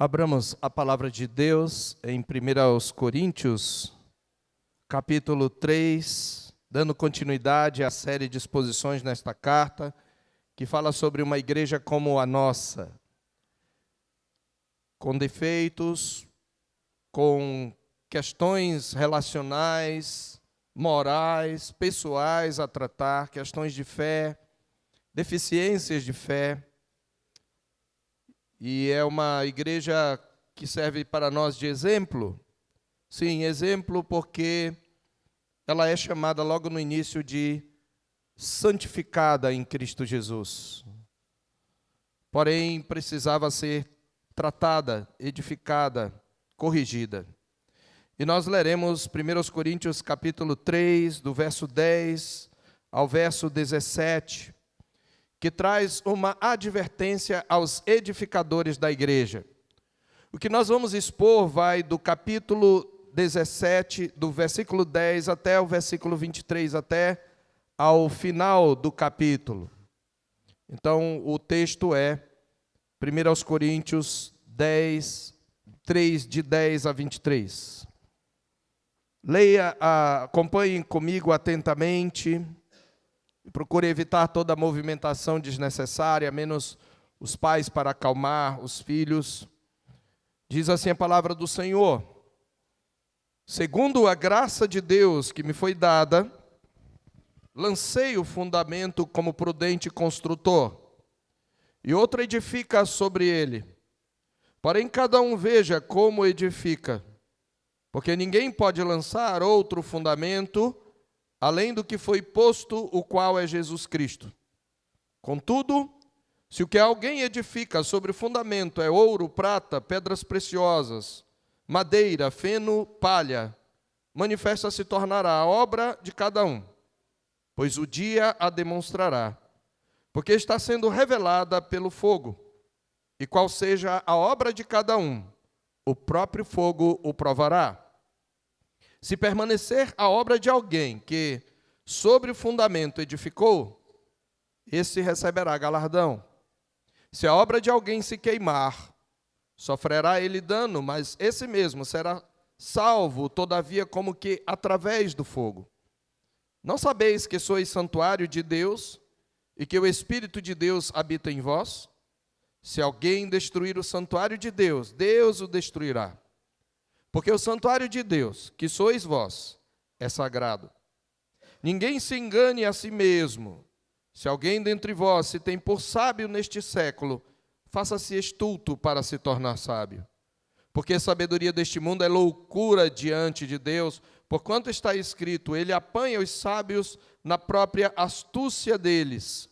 Abramos a palavra de Deus em 1 Coríntios, capítulo 3, dando continuidade à série de exposições nesta carta, que fala sobre uma igreja como a nossa, com defeitos, com questões relacionais, morais, pessoais a tratar, questões de fé, deficiências de fé. E é uma igreja que serve para nós de exemplo. Sim, exemplo porque ela é chamada logo no início de santificada em Cristo Jesus. Porém, precisava ser tratada, edificada, corrigida. E nós leremos 1 Coríntios capítulo 3, do verso 10 ao verso 17, que traz uma advertência aos edificadores da igreja. O que nós vamos expor vai do capítulo 17, do versículo 10 até o versículo 23, até ao final do capítulo. Então, o texto é 1 Coríntios 10, 3, de 10 a 23. Leia, acompanhem comigo atentamente. Procure evitar toda movimentação desnecessária, menos os pais para acalmar os filhos. Diz assim a palavra do Senhor: segundo a graça de Deus que me foi dada, lancei o fundamento como prudente construtor, e outro edifica sobre ele. Porém, cada um veja como edifica, porque ninguém pode lançar outro fundamento além do que foi posto, o qual é Jesus Cristo. Contudo, se o que alguém edifica sobre o fundamento é ouro, prata, pedras preciosas, madeira, feno, palha, manifesta se tornará a obra de cada um, pois o dia a demonstrará, porque está sendo revelada pelo fogo, e qual seja a obra de cada um, o próprio fogo o provará. Se permanecer a obra de alguém que sobre o fundamento edificou, esse receberá galardão. Se a obra de alguém se queimar, sofrerá ele dano, mas esse mesmo será salvo, todavia, como que através do fogo. Não sabeis que sois santuário de Deus e que o Espírito de Deus habita em vós? Se alguém destruir o santuário de Deus, Deus o destruirá. Porque o santuário de Deus, que sois vós, é sagrado. Ninguém se engane a si mesmo. Se alguém dentre vós se tem por sábio neste século, faça-se estulto para se tornar sábio. Porque a sabedoria deste mundo é loucura diante de Deus, porquanto está escrito, ele apanha os sábios na própria astúcia deles.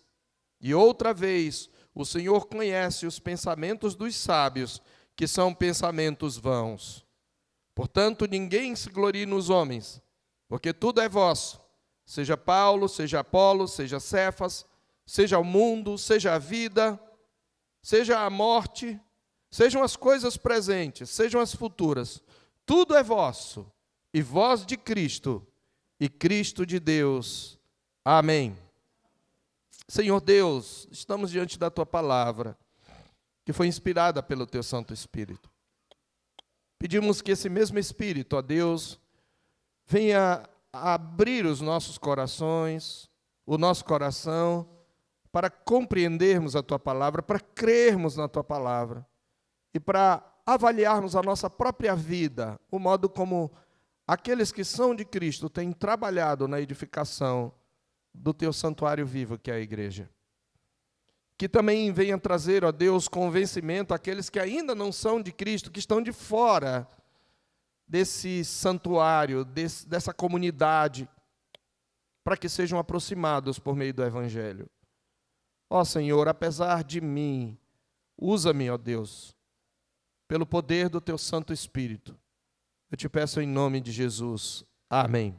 E outra vez, o Senhor conhece os pensamentos dos sábios, que são pensamentos vãos. Portanto, ninguém se glorie nos homens, porque tudo é vosso, seja Paulo, seja Apolo, seja Cefas, seja o mundo, seja a vida, seja a morte, sejam as coisas presentes, sejam as futuras, tudo é vosso, e vós de Cristo, e Cristo de Deus. Amém. Senhor Deus, estamos diante da Tua palavra, que foi inspirada pelo Teu Santo Espírito. Pedimos que esse mesmo Espírito, ó Deus, venha abrir os nossos corações, o nosso coração, para compreendermos a Tua palavra, para crermos na Tua palavra e para avaliarmos a nossa própria vida, o modo como aqueles que são de Cristo têm trabalhado na edificação do Teu santuário vivo, que é a igreja. Que também venha trazer, ó Deus, convencimento àqueles que ainda não são de Cristo, que estão de fora desse santuário, dessa comunidade, para que sejam aproximados por meio do Evangelho. Ó Senhor, apesar de mim, usa-me, ó Deus, pelo poder do Teu Santo Espírito. Eu te peço em nome de Jesus. Amém.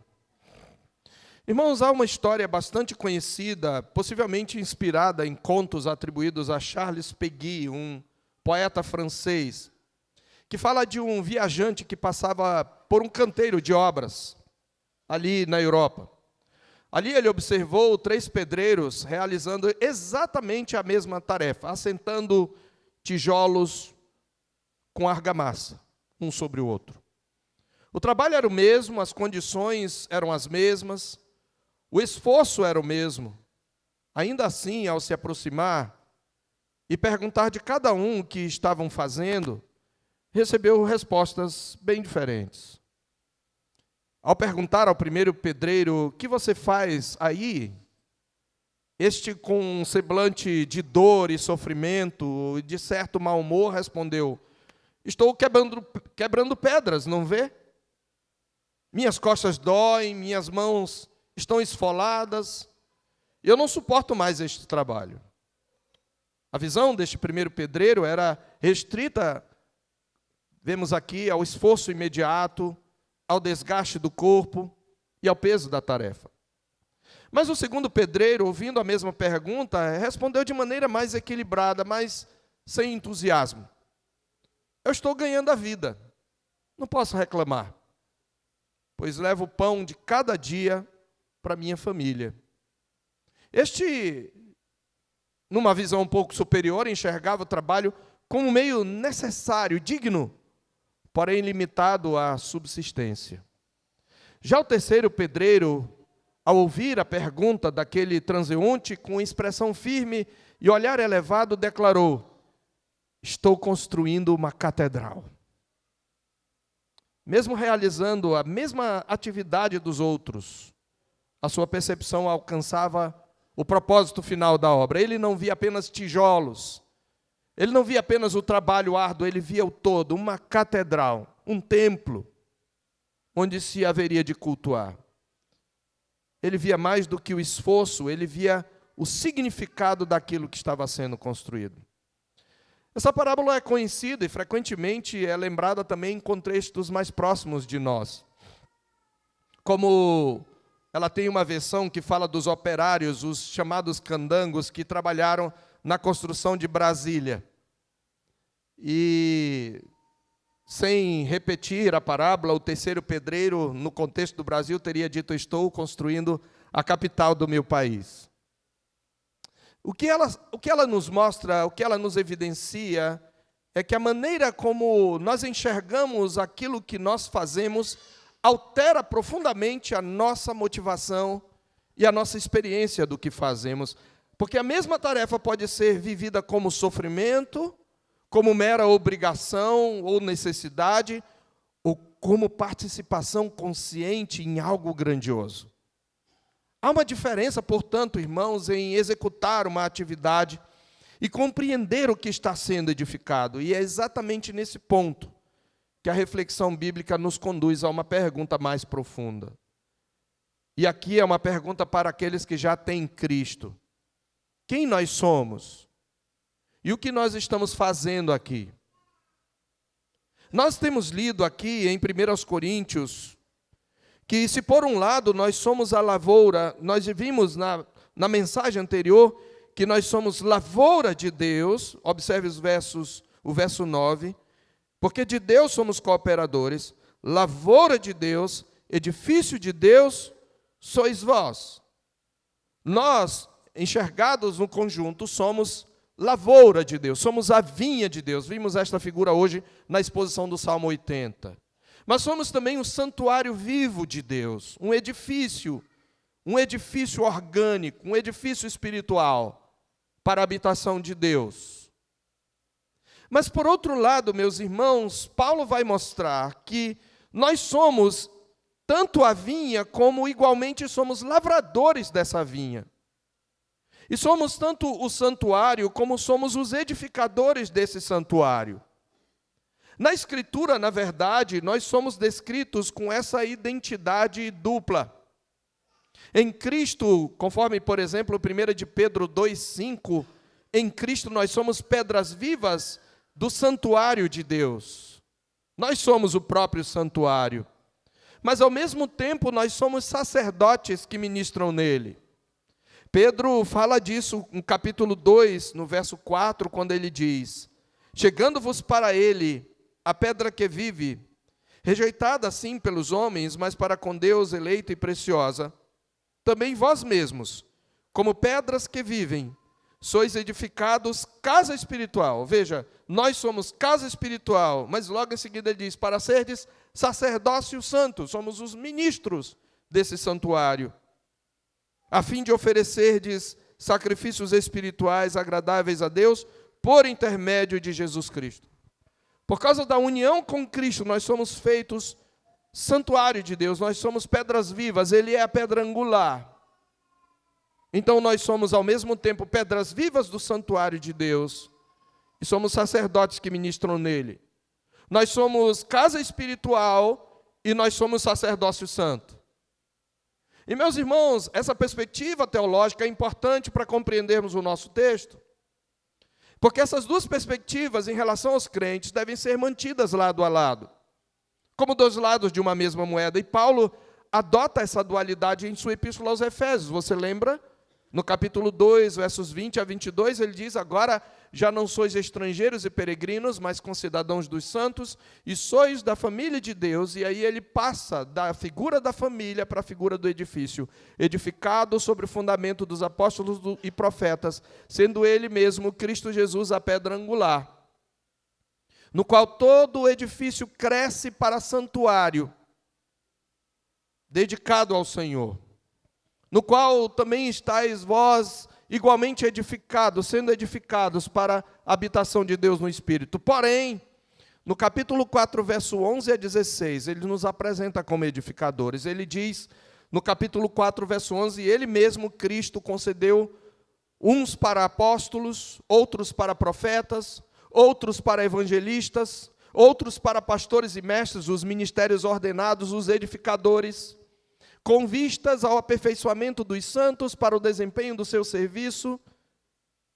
Irmãos, há uma história bastante conhecida, possivelmente inspirada em contos atribuídos a Charles Péguy, um poeta francês, que fala de um viajante que passava por um canteiro de obras, ali na Europa. Ali ele observou 3 pedreiros realizando exatamente a mesma tarefa, assentando tijolos com argamassa, um sobre o outro. O trabalho era o mesmo, as condições eram as mesmas, o esforço era o mesmo. Ainda assim, ao se aproximar e perguntar de cada um o que estavam fazendo, recebeu respostas bem diferentes. Ao perguntar ao primeiro pedreiro: "O que você faz aí?", este, com um semblante de dor e sofrimento e de certo mau humor, respondeu: "Estou quebrando pedras, não vê? Minhas costas doem, minhas mãos estão esfoladas, e eu não suporto mais este trabalho." A visão deste primeiro pedreiro era restrita, vemos aqui, ao esforço imediato, ao desgaste do corpo e ao peso da tarefa. Mas o segundo pedreiro, ouvindo a mesma pergunta, respondeu de maneira mais equilibrada, mas sem entusiasmo: "Eu estou ganhando a vida, não posso reclamar, pois levo o pão de cada dia para minha família." Este, numa visão um pouco superior, enxergava o trabalho como um meio necessário, digno, porém limitado à subsistência. Já o terceiro pedreiro, ao ouvir a pergunta daquele transeunte, com expressão firme e olhar elevado, declarou: "Estou construindo uma catedral." Mesmo realizando a mesma atividade dos outros, a sua percepção alcançava o propósito final da obra. Ele não via apenas tijolos, ele não via apenas o trabalho árduo, ele via o todo, uma catedral, um templo, onde se haveria de cultuar. Ele via mais do que o esforço, ele via o significado daquilo que estava sendo construído. Essa parábola é conhecida e frequentemente é lembrada também em contextos mais próximos de nós. Como ela tem uma versão que fala dos operários, os chamados candangos, que trabalharam na construção de Brasília. E, sem repetir a parábola, o terceiro pedreiro, no contexto do Brasil, teria dito: "Estou construindo a capital do meu país." O que ela nos mostra, o que ela nos evidencia, é que a maneira como nós enxergamos aquilo que nós fazemos altera profundamente a nossa motivação e a nossa experiência do que fazemos. Porque a mesma tarefa pode ser vivida como sofrimento, como mera obrigação ou necessidade, ou como participação consciente em algo grandioso. Há uma diferença, portanto, irmãos, em executar uma atividade e compreender o que está sendo edificado. E é exatamente nesse ponto que a reflexão bíblica nos conduz a uma pergunta mais profunda. E aqui é uma pergunta para aqueles que já têm Cristo: quem nós somos? E o que nós estamos fazendo aqui? Nós temos lido aqui em 1 Coríntios que, se por um lado nós somos a lavoura, nós vimos na mensagem anterior que nós somos lavoura de Deus, observe o verso 9, porque de Deus somos cooperadores, lavoura de Deus, edifício de Deus, sois vós. Nós, enxergados no conjunto, somos lavoura de Deus, somos a vinha de Deus. Vimos esta figura hoje na exposição do Salmo 80. Mas somos também um santuário vivo de Deus, um edifício orgânico, um edifício espiritual para a habitação de Deus. Mas, por outro lado, meus irmãos, Paulo vai mostrar que nós somos tanto a vinha, como igualmente somos lavradores dessa vinha. E somos tanto o santuário, como somos os edificadores desse santuário. Na Escritura, na verdade, nós somos descritos com essa identidade dupla. Em Cristo, conforme, por exemplo, 1 de Pedro 2,5, em Cristo nós somos pedras vivas do santuário de Deus. Nós somos o próprio santuário. Mas, ao mesmo tempo, nós somos sacerdotes que ministram nele. Pedro fala disso no capítulo 2, no verso 4, quando ele diz: "Chegando-vos para ele a pedra que vive, rejeitada assim pelos homens, mas para com Deus eleita e preciosa, também vós mesmos, como pedras que vivem, sois edificados casa espiritual. Veja, nós somos casa espiritual, mas logo em seguida ele diz, para serdes sacerdócio santo, somos os ministros desse santuário, a fim de oferecerdes sacrifícios espirituais agradáveis a Deus, por intermédio de Jesus Cristo. Por causa da união com Cristo, nós somos feitos santuário de Deus, nós somos pedras vivas, Ele é a pedra angular. Então nós somos ao mesmo tempo pedras vivas do santuário de Deus, e somos sacerdotes que ministram nele. Nós somos casa espiritual e nós somos sacerdócio santo. E meus irmãos, essa perspectiva teológica é importante para compreendermos o nosso texto, porque essas duas perspectivas em relação aos crentes devem ser mantidas lado a lado, como dois lados de uma mesma moeda. E Paulo adota essa dualidade em sua epístola aos Efésios. Você lembra? No capítulo 2, versos 20 a 22, ele diz, agora já não sois estrangeiros e peregrinos, mas concidadãos dos santos, e sois da família de Deus. E aí ele passa da figura da família para a figura do edifício, edificado sobre o fundamento dos apóstolos e profetas, sendo ele mesmo, Cristo Jesus, a pedra angular, no qual todo o edifício cresce para santuário, dedicado ao Senhor, no qual também estáis vós igualmente edificados, sendo edificados para a habitação de Deus no Espírito. Porém, no capítulo 4, verso 11 a 16, ele nos apresenta como edificadores. Ele diz, no capítulo 4, verso 11, ele mesmo, Cristo, concedeu uns para apóstolos, outros para profetas, outros para evangelistas, outros para pastores e mestres, os ministérios ordenados, os edificadores, com vistas ao aperfeiçoamento dos santos para o desempenho do seu serviço.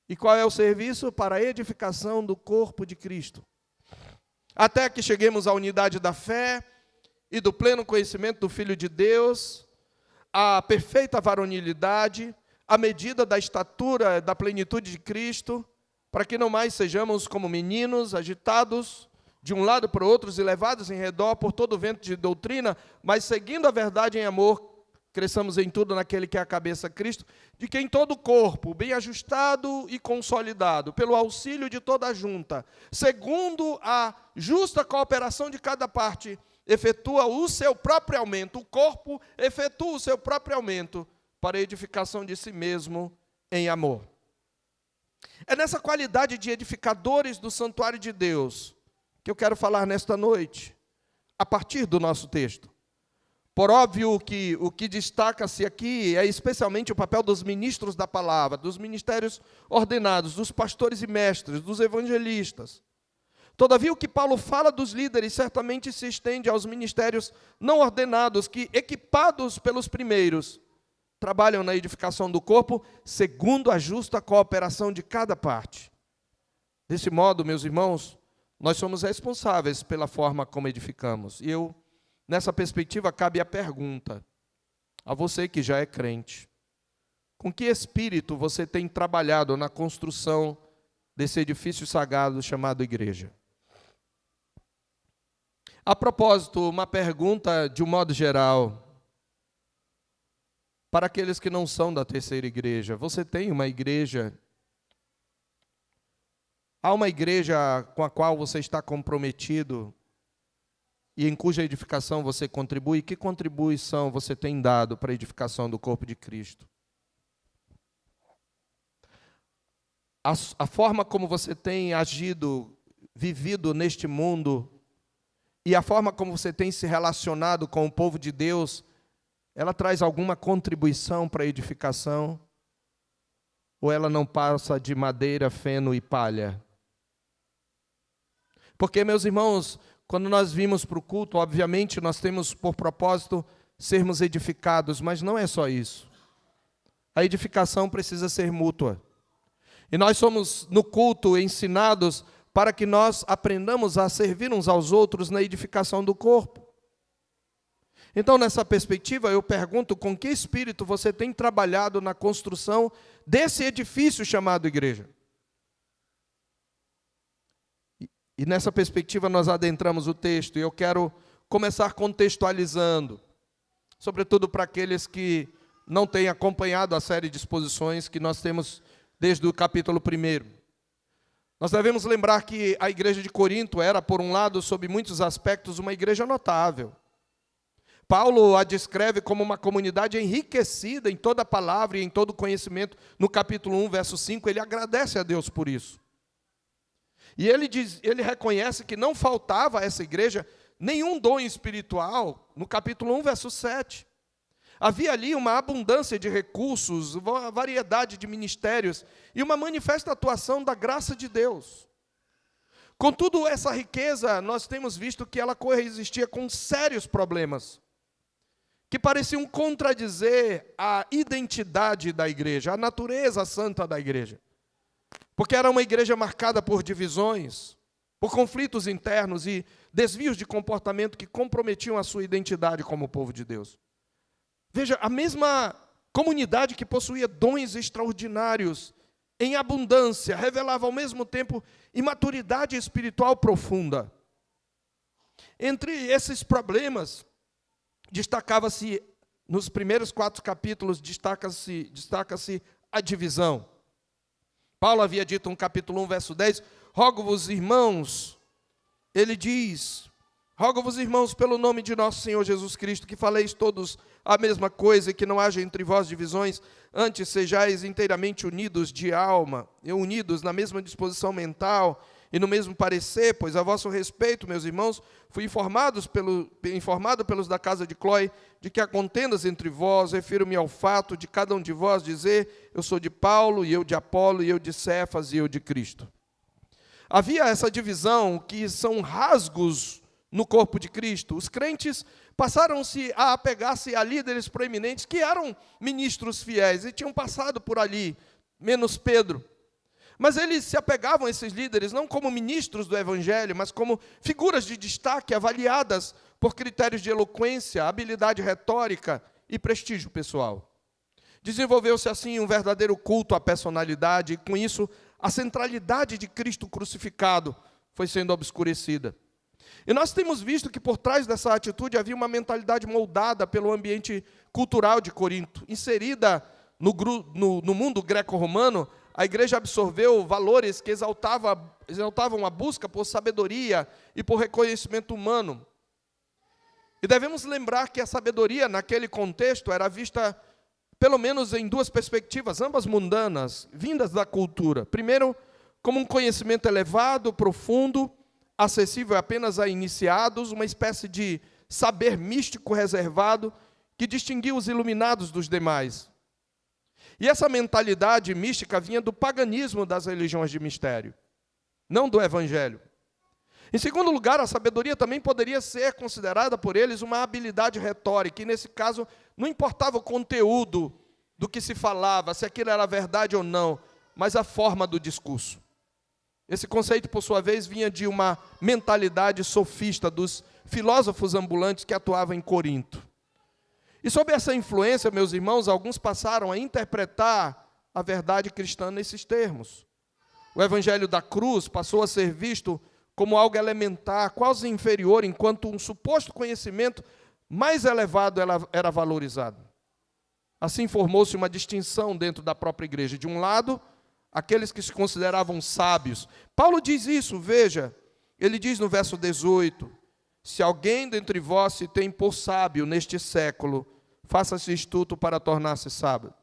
E qual é o serviço? Para a edificação do corpo de Cristo, até que cheguemos à unidade da fé e do pleno conhecimento do Filho de Deus, à perfeita varonilidade, à medida da estatura da plenitude de Cristo, para que não mais sejamos como meninos, agitados de um lado para o outro e levados em redor por todo o vento de doutrina, mas seguindo a verdade em amor, cresçamos em tudo naquele que é a cabeça, Cristo, de quem todo o corpo, bem ajustado e consolidado, pelo auxílio de toda a junta, segundo a justa cooperação de cada parte, efetua o seu próprio aumento, o corpo efetua o seu próprio aumento, para a edificação de si mesmo em amor. É nessa qualidade de edificadores do santuário de Deus que eu quero falar nesta noite, a partir do nosso texto. Por óbvio que o que destaca-se aqui é especialmente o papel dos ministros da palavra, dos ministérios ordenados, dos pastores e mestres, dos evangelistas. Todavia, o que Paulo fala dos líderes certamente se estende aos ministérios não ordenados, que, equipados pelos primeiros, trabalham na edificação do corpo, segundo a justa cooperação de cada parte. Desse modo, meus irmãos, nós somos responsáveis pela forma como edificamos. E nessa perspectiva, cabe a pergunta a você que já é crente: com que espírito você tem trabalhado na construção desse edifício sagrado chamado igreja? A propósito, uma pergunta de um modo geral, para aqueles que não são da terceira igreja: você tem uma igreja? Há uma igreja com a qual você está comprometido e em cuja edificação você contribui? Que contribuição você tem dado para a edificação do corpo de Cristo? A forma como você tem agido, vivido neste mundo, e a forma como você tem se relacionado com o povo de Deus, ela traz alguma contribuição para a edificação? Ou ela não passa de madeira, feno e palha? Porque, meus irmãos, quando nós vimos para o culto, obviamente nós temos por propósito sermos edificados, mas não é só isso. A edificação precisa ser mútua. E nós somos, no culto, ensinados para que nós aprendamos a servir uns aos outros na edificação do corpo. Então, nessa perspectiva, eu pergunto: com que espírito você tem trabalhado na construção desse edifício chamado igreja? E nessa perspectiva nós adentramos o texto, e eu quero começar contextualizando, sobretudo para aqueles que não têm acompanhado a série de exposições que nós temos desde o capítulo 1. Nós devemos lembrar que a igreja de Corinto era, por um lado, sob muitos aspectos, uma igreja notável. Paulo a descreve como uma comunidade enriquecida em toda a palavra e em todo o conhecimento. No capítulo 1, verso 5, ele agradece a Deus por isso. E ele reconhece que não faltava a essa igreja nenhum dom espiritual, no capítulo 1, verso 7. Havia ali uma abundância de recursos, uma variedade de ministérios e uma manifesta atuação da graça de Deus. Contudo, essa riqueza, nós temos visto que ela coexistia com sérios problemas, que pareciam contradizer a identidade da igreja, a natureza santa da igreja. Porque era uma igreja marcada por divisões, por conflitos internos e desvios de comportamento que comprometiam a sua identidade como povo de Deus. Veja, a mesma comunidade que possuía dons extraordinários, em abundância, revelava ao mesmo tempo imaturidade espiritual profunda. Entre esses problemas, destacava-se, nos primeiros 4 capítulos, destaca-se a divisão. Paulo havia dito no capítulo 1, verso 10, rogo-vos, irmãos, ele diz, rogo-vos, irmãos, pelo nome de nosso Senhor Jesus Cristo, que faleis todos a mesma coisa e que não haja entre vós divisões, antes sejais inteiramente unidos de alma, e unidos na mesma disposição mental e no mesmo parecer, pois a vosso respeito, meus irmãos, fui informado pelos da casa de Cloé, de que há contendas entre vós, refiro-me ao fato de cada um de vós dizer, eu sou de Paulo, e eu de Apolo, e eu de Cefas, e eu de Cristo. Havia essa divisão, que são rasgos no corpo de Cristo. Os crentes passaram-se a apegar-se a líderes proeminentes, que eram ministros fiéis, e tinham passado por ali, menos Pedro. Mas eles se apegavam a esses líderes não como ministros do Evangelho, mas como figuras de destaque avaliadas por critérios de eloquência, habilidade retórica e prestígio pessoal. Desenvolveu-se assim um verdadeiro culto à personalidade e, com isso, a centralidade de Cristo crucificado foi sendo obscurecida. E nós temos visto que por trás dessa atitude havia uma mentalidade moldada pelo ambiente cultural de Corinto, inserida no mundo greco-romano. A igreja absorveu valores que exaltavam a busca por sabedoria e por reconhecimento humano. E devemos lembrar que a sabedoria, naquele contexto, era vista, pelo menos em 2 perspectivas, ambas mundanas, vindas da cultura. Primeiro, como um conhecimento elevado, profundo, acessível apenas a iniciados, uma espécie de saber místico reservado que distinguia os iluminados dos demais. E essa mentalidade mística vinha do paganismo das religiões de mistério, não do Evangelho. Em segundo lugar, a sabedoria também poderia ser considerada por eles uma habilidade retórica, e nesse caso não importava o conteúdo do que se falava, se aquilo era verdade ou não, mas a forma do discurso. Esse conceito, por sua vez, vinha de uma mentalidade sofista dos filósofos ambulantes que atuavam em Corinto. E sob essa influência, meus irmãos, alguns passaram a interpretar a verdade cristã nesses termos. O evangelho da cruz passou a ser visto como algo elementar, quase inferior, enquanto um suposto conhecimento mais elevado era valorizado. Assim formou-se uma distinção dentro da própria igreja. De um lado, aqueles que se consideravam sábios. Paulo diz isso, veja, ele diz no verso 18, se alguém dentre vós se tem por sábio neste século, faça-se astuto para tornar-se sábio.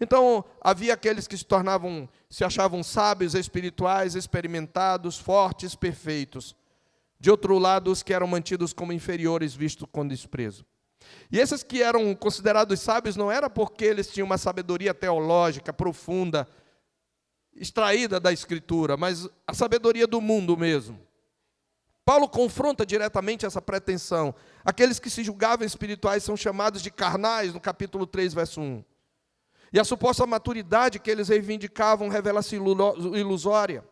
Então, havia aqueles que se achavam sábios, espirituais, experimentados, fortes, perfeitos. De outro lado, os que eram mantidos como inferiores, vistos com desprezo. E esses que eram considerados sábios não era porque eles tinham uma sabedoria teológica profunda, extraída da Escritura, mas a sabedoria do mundo mesmo. Paulo confronta diretamente essa pretensão. Aqueles que se julgavam espirituais são chamados de carnais, no capítulo 3, verso 1. E a suposta maturidade que eles reivindicavam revela-se ilusória.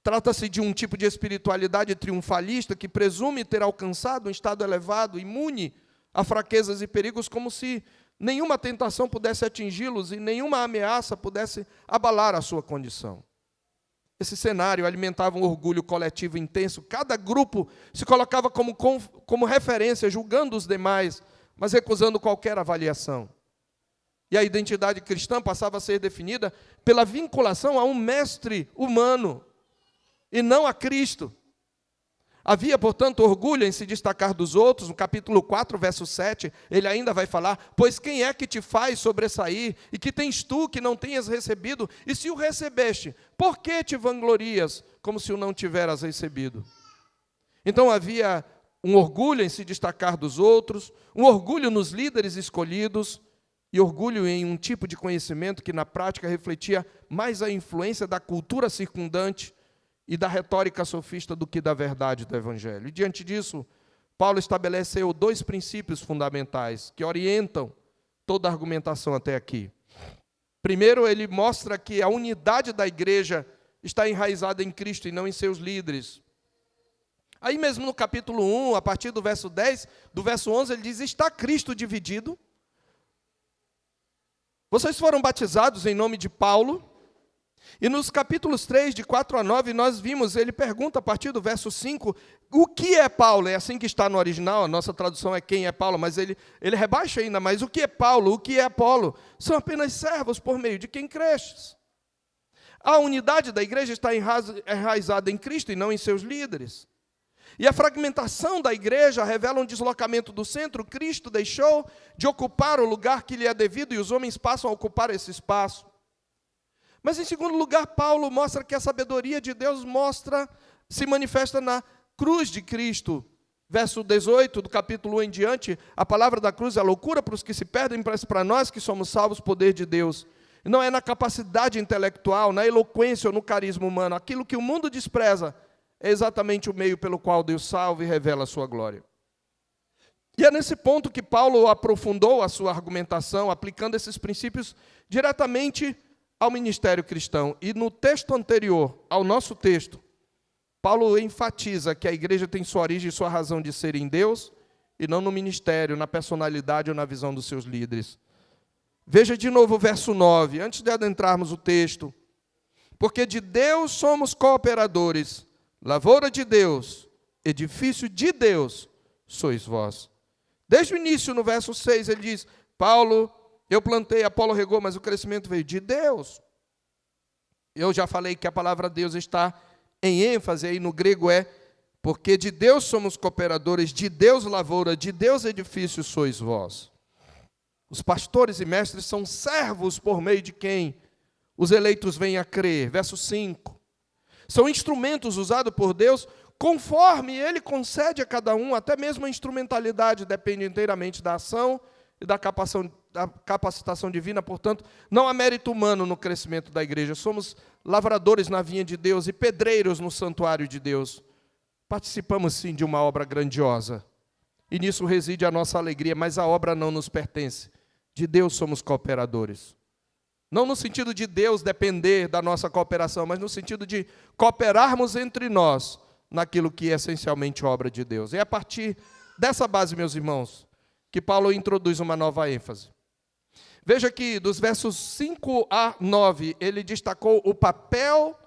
Trata-se de um tipo de espiritualidade triunfalista que presume ter alcançado um estado elevado, imune a fraquezas e perigos, como se nenhuma tentação pudesse atingi-los e nenhuma ameaça pudesse abalar a sua condição. Esse cenário alimentava um orgulho coletivo intenso. Cada grupo se colocava como referência, julgando os demais, mas recusando qualquer avaliação. E a identidade cristã passava a ser definida pela vinculação a um mestre humano, e não a Cristo. Havia, portanto, orgulho em se destacar dos outros. No capítulo 4, verso 7, ele ainda vai falar: pois quem é que te faz sobressair, e que tens tu que não tenhas recebido? E se o recebeste, por que te vanglorias, como se o não tiveras recebido? Então havia um orgulho em se destacar dos outros, um orgulho nos líderes escolhidos, e orgulho em um tipo de conhecimento que na prática refletia mais a influência da cultura circundante e da retórica sofista do que da verdade do Evangelho. E diante disso, Paulo estabeleceu 2 princípios fundamentais que orientam toda a argumentação até aqui. Primeiro, ele mostra que a unidade da igreja está enraizada em Cristo e não em seus líderes. Aí mesmo no capítulo 1, a partir do verso 10, do verso 11, ele diz: está Cristo dividido? Vocês foram batizados em nome de Paulo? E nos capítulos 3, de 4 a 9, nós vimos, ele pergunta a partir do verso 5, o que é Paulo? É assim que está no original, a nossa tradução é quem é Paulo, mas ele rebaixa ainda mais: o que é Paulo? O que é Apolo? São apenas servos por meio de quem cresces. A unidade da igreja está enraizada em Cristo e não em seus líderes. E a fragmentação da igreja revela um deslocamento do centro. Cristo deixou de ocupar o lugar que lhe é devido e os homens passam a ocupar esse espaço. Mas, em segundo lugar, Paulo mostra que a sabedoria de Deus se manifesta na cruz de Cristo. Verso 18 do capítulo 1 em diante, a palavra da cruz é loucura para os que se perdem, mas para nós que somos salvos, poder de Deus. Não é na capacidade intelectual, na eloquência ou no carisma humano. Aquilo que o mundo despreza é exatamente o meio pelo qual Deus salva e revela a sua glória. E é nesse ponto que Paulo aprofundou a sua argumentação, aplicando esses princípios diretamente ao ministério cristão. E no texto anterior ao nosso texto, Paulo enfatiza que a igreja tem sua origem e sua razão de ser em Deus, e não no ministério, na personalidade ou na visão dos seus líderes. Veja de novo o verso 9, antes de adentrarmos o texto. Porque de Deus somos cooperadores, lavoura de Deus, edifício de Deus sois vós. Desde o início, no verso 6, ele diz: Paulo, eu plantei, Apolo regou, mas o crescimento veio de Deus. Eu já falei que a palavra Deus está em ênfase, aí no grego é: porque de Deus somos cooperadores, de Deus lavoura, de Deus edifício sois vós. Os pastores e mestres são servos por meio de quem os eleitos vêm a crer. Verso 5. São instrumentos usados por Deus conforme Ele concede a cada um, até mesmo a instrumentalidade depende inteiramente da ação e da capacitação divina. Portanto, não há mérito humano no crescimento da igreja. Somos lavradores na vinha de Deus e pedreiros no santuário de Deus. Participamos, sim, de uma obra grandiosa. E nisso reside a nossa alegria, mas a obra não nos pertence. De Deus somos cooperadores. Não no sentido de Deus depender da nossa cooperação, mas no sentido de cooperarmos entre nós naquilo que é essencialmente obra de Deus. É a partir dessa base, meus irmãos, que Paulo introduz uma nova ênfase. Veja que dos versos 5 a 9, ele destacou o papel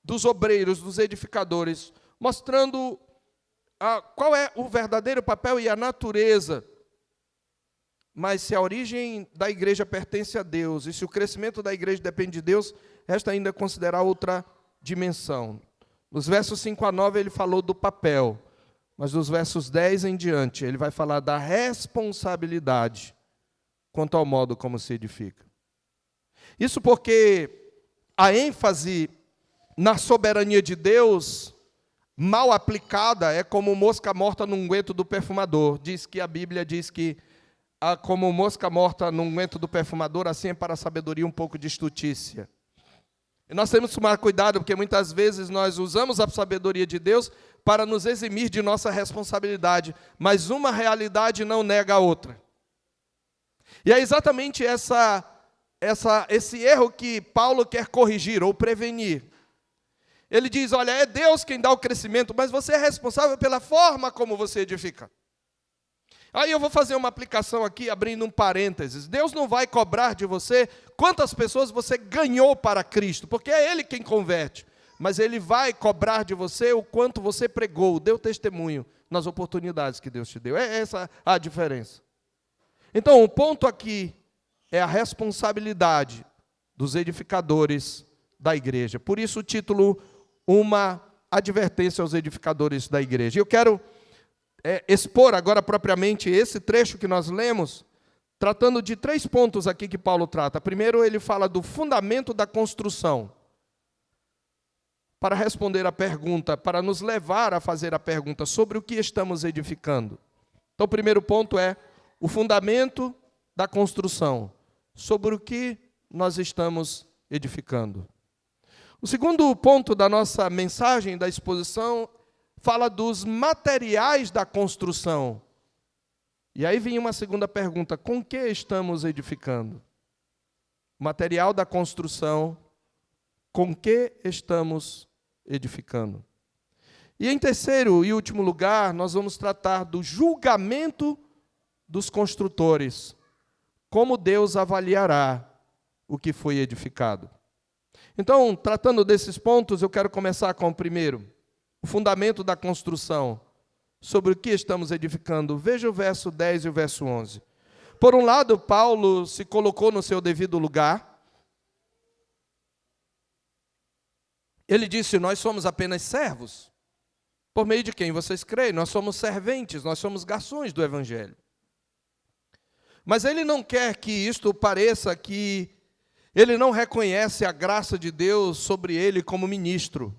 dos obreiros, dos edificadores, mostrando qual é o verdadeiro papel e a natureza. Mas se a origem da igreja pertence a Deus, e se o crescimento da igreja depende de Deus, resta ainda considerar outra dimensão. Nos versos 5 a 9 ele falou do papel, mas dos versos 10 em diante ele vai falar da responsabilidade quanto ao modo como se edifica. Isso porque a ênfase na soberania de Deus, mal aplicada, é como mosca morta no unguento do perfumador. A Bíblia diz que como mosca morta no unguento do perfumador, assim é para a sabedoria um pouco de estutícia. E nós temos que tomar cuidado, porque muitas vezes nós usamos a sabedoria de Deus para nos eximir de nossa responsabilidade, mas uma realidade não nega a outra. E é exatamente esse erro que Paulo quer corrigir ou prevenir. Ele diz: olha, é Deus quem dá o crescimento, mas você é responsável pela forma como você edifica. Aí eu vou fazer uma aplicação aqui, abrindo um parênteses. Deus não vai cobrar de você quantas pessoas você ganhou para Cristo, porque é Ele quem converte. Mas Ele vai cobrar de você o quanto você pregou, deu testemunho nas oportunidades que Deus te deu. É essa a diferença. Então, o ponto aqui é a responsabilidade dos edificadores da igreja. Por isso o título, uma advertência aos edificadores da igreja. Eu quero expor agora propriamente esse trecho que nós lemos, tratando de 3 pontos aqui que Paulo trata. Primeiro, ele fala do fundamento da construção. Para responder a pergunta, para nos levar a fazer a pergunta sobre o que estamos edificando. Então, o primeiro ponto é o fundamento da construção, sobre o que nós estamos edificando. O segundo ponto da nossa mensagem, da exposição, fala dos materiais da construção. E aí vem uma segunda pergunta: com que estamos edificando? Material da construção, com que estamos edificando? E em terceiro e último lugar, nós vamos tratar do julgamento dos construtores. Como Deus avaliará o que foi edificado. Então, tratando desses pontos, eu quero começar com o primeiro, o fundamento da construção. Sobre o que estamos edificando. Veja o verso 10 e o verso 11. Por um lado, Paulo se colocou no seu devido lugar. Ele disse: nós somos apenas servos. Por meio de quem vocês creem? Nós somos serventes, nós somos garçons do Evangelho. Mas ele não quer que isto pareça que ele não reconhece a graça de Deus sobre ele como ministro.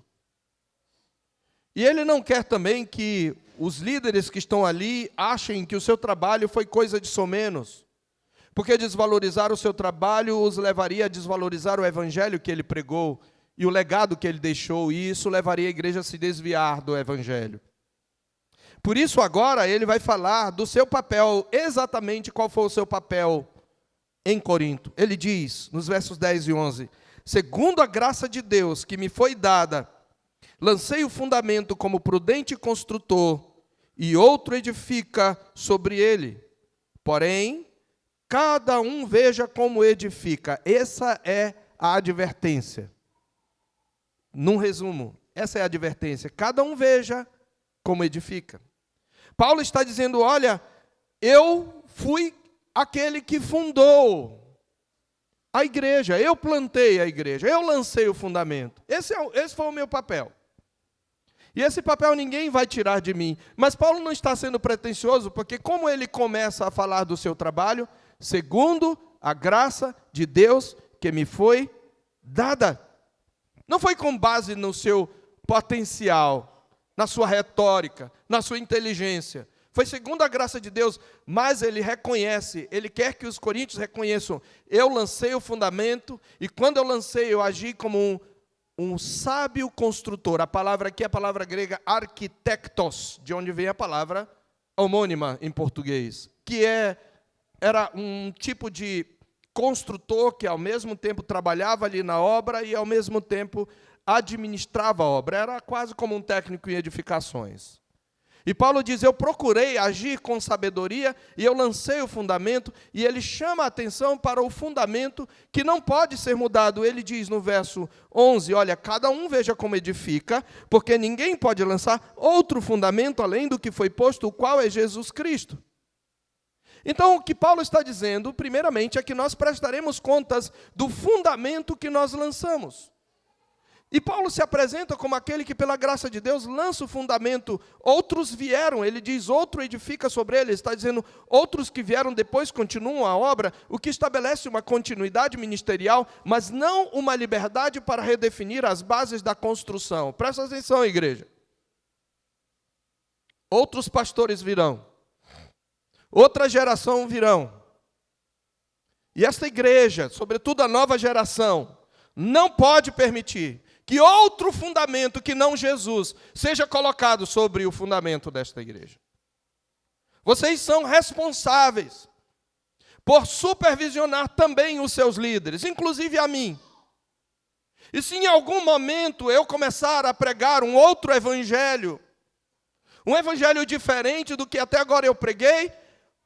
E ele não quer também que os líderes que estão ali achem que o seu trabalho foi coisa de somenos, porque desvalorizar o seu trabalho os levaria a desvalorizar o evangelho que ele pregou e o legado que ele deixou, e isso levaria a igreja a se desviar do evangelho. Por isso agora ele vai falar do seu papel, exatamente qual foi o seu papel em Corinto. Ele diz, nos versos 10 e 11, segundo a graça de Deus que me foi dada, lancei o fundamento como prudente construtor, e outro edifica sobre ele. Porém, cada um veja como edifica. Essa é a advertência. Num resumo, essa é a advertência. Cada um veja como edifica. Paulo está dizendo, olha, eu fui aquele que fundou a igreja, eu plantei a igreja, eu lancei o fundamento. Esse foi o meu papel. E esse papel ninguém vai tirar de mim. Mas Paulo não está sendo pretensioso, porque como ele começa a falar do seu trabalho, segundo a graça de Deus que me foi dada. Não foi com base no seu potencial, na sua retórica, na sua inteligência. Foi segundo a graça de Deus, mas ele reconhece, ele quer que os coríntios reconheçam, eu lancei o fundamento, e quando eu lancei, eu agi como um sábio construtor. A palavra aqui é a palavra grega arquitectos, de onde vem a palavra homônima em português, que era um tipo de construtor que ao mesmo tempo trabalhava ali na obra e ao mesmo tempo administrava a obra. Era quase como um técnico em edificações. E Paulo diz, eu procurei agir com sabedoria e eu lancei o fundamento, e ele chama a atenção para o fundamento que não pode ser mudado. Ele diz no verso 11, olha, cada um veja como edifica, porque ninguém pode lançar outro fundamento além do que foi posto, o qual é Jesus Cristo. Então, o que Paulo está dizendo, primeiramente, é que nós prestaremos contas do fundamento que nós lançamos. E Paulo se apresenta como aquele que, pela graça de Deus, lança o fundamento. Outros vieram, ele diz, outro edifica sobre ele. Ele está dizendo, outros que vieram depois continuam a obra, o que estabelece uma continuidade ministerial, mas não uma liberdade para redefinir as bases da construção. Presta atenção, igreja. Outros pastores virão. Outra geração virão. E esta igreja, sobretudo a nova geração, não pode permitir que outro fundamento que não Jesus seja colocado sobre o fundamento desta igreja. Vocês são responsáveis por supervisionar também os seus líderes, inclusive a mim. E se em algum momento eu começar a pregar um outro evangelho, um evangelho diferente do que até agora eu preguei,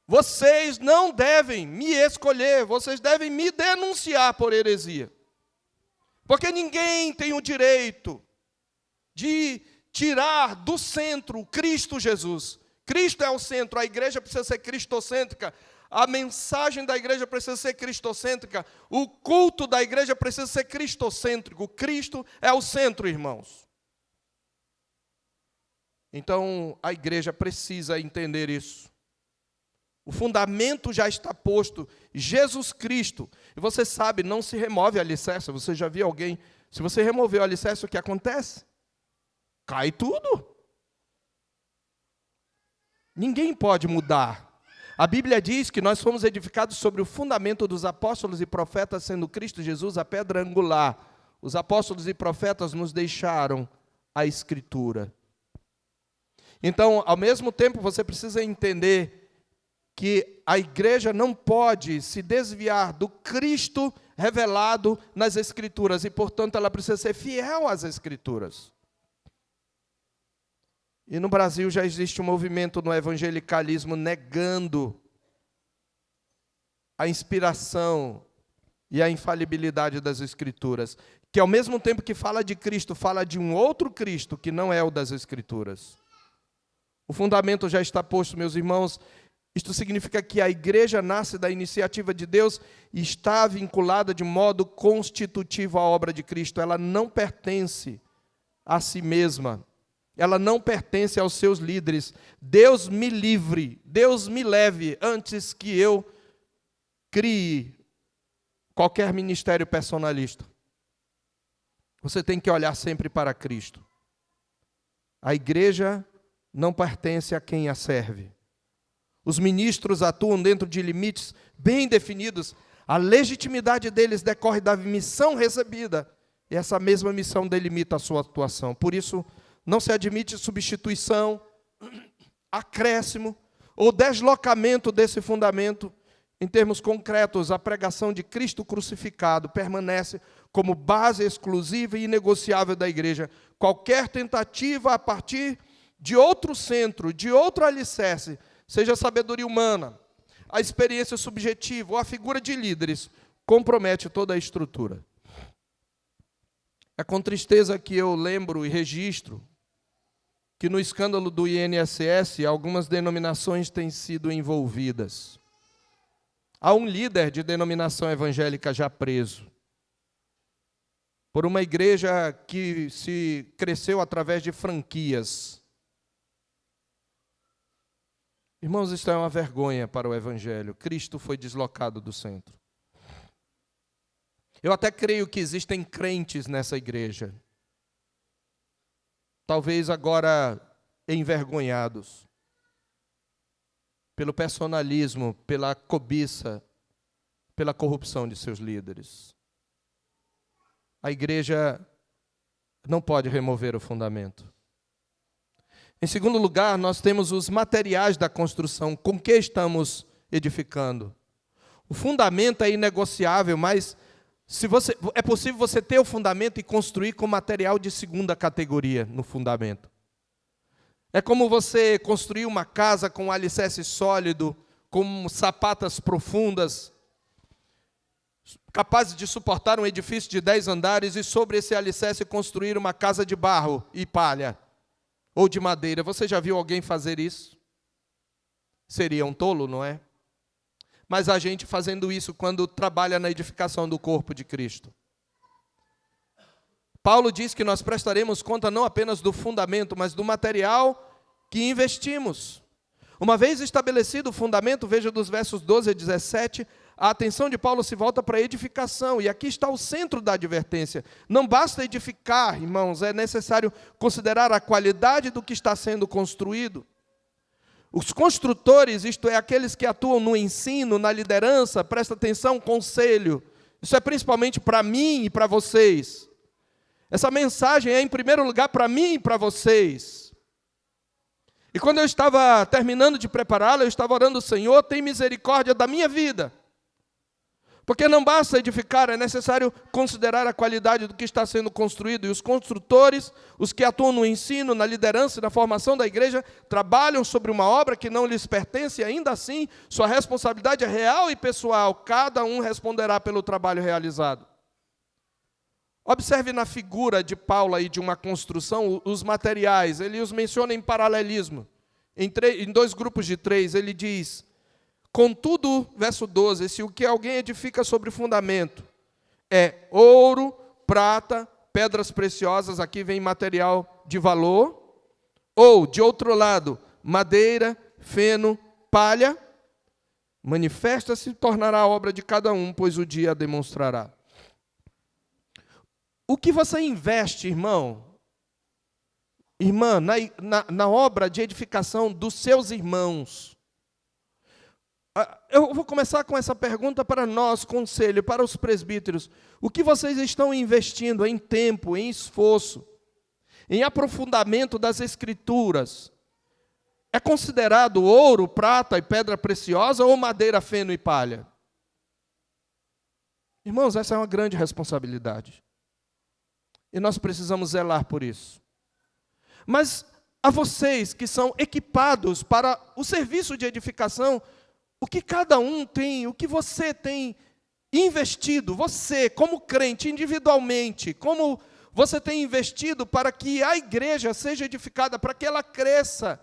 vocês não devem me escolher, vocês devem me denunciar por heresia. Porque ninguém tem o direito de tirar do centro Cristo Jesus. Cristo é o centro, a igreja precisa ser cristocêntrica. A mensagem da igreja precisa ser cristocêntrica. O culto da igreja precisa ser cristocêntrico. Cristo é o centro, irmãos. Então, a igreja precisa entender isso. O fundamento já está posto. Jesus Cristo. E você sabe, não se remove a alicerce. Você já viu alguém? Se você remover o alicerce, o que acontece? Cai tudo. Ninguém pode mudar. A Bíblia diz que nós fomos edificados sobre o fundamento dos apóstolos e profetas, sendo Cristo Jesus a pedra angular. Os apóstolos e profetas nos deixaram a Escritura. Então, ao mesmo tempo, você precisa entender que a igreja não pode se desviar do Cristo revelado nas Escrituras, e, portanto, ela precisa ser fiel às Escrituras. E no Brasil já existe um movimento no evangelicalismo negando a inspiração e a infalibilidade das Escrituras, que ao mesmo tempo que fala de Cristo, fala de um outro Cristo que não é o das Escrituras. O fundamento já está posto, meus irmãos. Isto significa que a igreja nasce da iniciativa de Deus e está vinculada de modo constitutivo à obra de Cristo. Ela não pertence a si mesma. Ela não pertence aos seus líderes. Deus me livre, Deus me leve antes que eu crie qualquer ministério personalista. Você tem que olhar sempre para Cristo. A igreja não pertence a quem a serve. Os ministros atuam dentro de limites bem definidos. A legitimidade deles decorre da missão recebida. E essa mesma missão delimita a sua atuação. Por isso, não se admite substituição, acréscimo ou deslocamento desse fundamento. Em termos concretos, a pregação de Cristo crucificado permanece como base exclusiva e inegociável da igreja. Qualquer tentativa a partir de outro centro, de outro alicerce, seja a sabedoria humana, a experiência subjetiva ou a figura de líderes, compromete toda a estrutura. É com tristeza que eu lembro e registro que no escândalo do INSS, algumas denominações têm sido envolvidas. Há um líder de denominação evangélica já preso, por uma igreja que se cresceu através de franquias. Irmãos, isso é uma vergonha para o Evangelho. Cristo foi deslocado do centro. Eu até creio que existem crentes nessa igreja, talvez agora envergonhados pelo personalismo, pela cobiça, pela corrupção de seus líderes. A igreja não pode remover o fundamento. Em segundo lugar, nós temos os materiais da construção, com que estamos edificando. O fundamento é inegociável, mas é possível você ter o fundamento e construir com material de segunda categoria no fundamento. É como você construir uma casa com um alicerce sólido, com sapatas profundas, capazes de suportar um edifício de 10 andares e sobre esse alicerce construir uma casa de barro e palha, ou de madeira. Você já viu alguém fazer isso? Seria um tolo, não é? Mas a gente fazendo isso quando trabalha na edificação do corpo de Cristo. Paulo diz que nós prestaremos conta não apenas do fundamento, mas do material que investimos. Uma vez estabelecido o fundamento, veja dos versos 12 a 17, a atenção de Paulo se volta para a edificação, e aqui está o centro da advertência. Não basta edificar, irmãos, é necessário considerar a qualidade do que está sendo construído. Os construtores, isto é, aqueles que atuam no ensino, na liderança, presta atenção, conselho. Isso é principalmente para mim e para vocês. Essa mensagem é, em primeiro lugar, para mim e para vocês. E quando eu estava terminando de prepará-la, eu estava orando: Senhor, tem misericórdia da minha vida. Porque não basta edificar, é necessário considerar a qualidade do que está sendo construído. E os construtores, os que atuam no ensino, na liderança e na formação da igreja, trabalham sobre uma obra que não lhes pertence, e ainda assim, sua responsabilidade é real e pessoal. Cada um responderá pelo trabalho realizado. Observe na figura de Paulo aí de uma construção, os materiais. Ele os menciona em paralelismo, em 2 grupos de 3. Ele diz: Contudo, verso 12, se o que alguém edifica sobre fundamento é ouro, prata, pedras preciosas, aqui vem material de valor, ou, de outro lado, madeira, feno, palha, manifesta-se e tornará a obra de cada um, pois o dia a demonstrará. O que você investe, irmão, irmã, na obra de edificação dos seus irmãos? Eu vou começar com essa pergunta para nós, conselho, para os presbíteros. O que vocês estão investindo em tempo, em esforço, em aprofundamento das Escrituras? É considerado ouro, prata e pedra preciosa ou madeira, feno e palha? Irmãos, essa é uma grande responsabilidade. E nós precisamos zelar por isso. Mas a vocês que são equipados para o serviço de edificação, o que cada um tem, o que você tem investido, você como crente individualmente, como você tem investido para que a igreja seja edificada, para que ela cresça,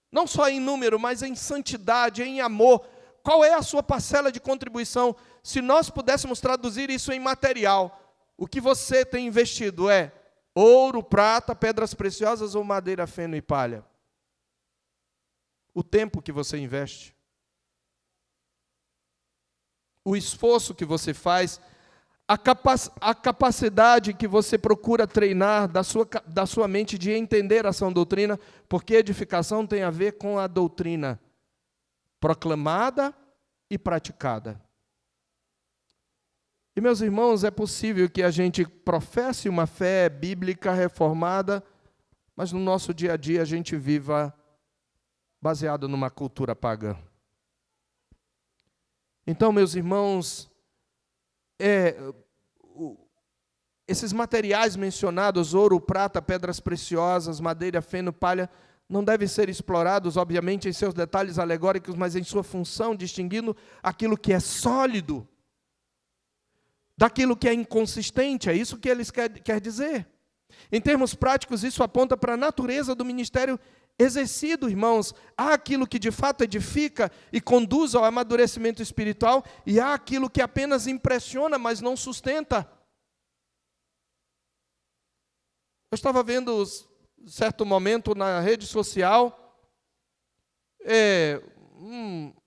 não só em número, mas em santidade, em amor. Qual é a sua parcela de contribuição? Se nós pudéssemos traduzir isso em material, o que você tem investido é ouro, prata, pedras preciosas ou madeira, feno e palha? O tempo que você investe, o esforço que você faz, a capacidade que você procura treinar da sua mente de entender a sã doutrina, porque edificação tem a ver com a doutrina proclamada e praticada. E, meus irmãos, é possível que a gente professe uma fé bíblica reformada, mas no nosso dia a dia a gente viva baseado numa cultura pagã. Então, meus irmãos, esses materiais mencionados, ouro, prata, pedras preciosas, madeira, feno, palha, não devem ser explorados, obviamente, em seus detalhes alegóricos, mas em sua função, distinguindo aquilo que é sólido daquilo que é inconsistente. É isso que eles quer dizer. Em termos práticos, isso aponta para a natureza do ministério exercido, irmãos. Há aquilo que de fato edifica e conduz ao amadurecimento espiritual, e há aquilo que apenas impressiona, mas não sustenta. Eu estava vendo, certo momento, na rede social,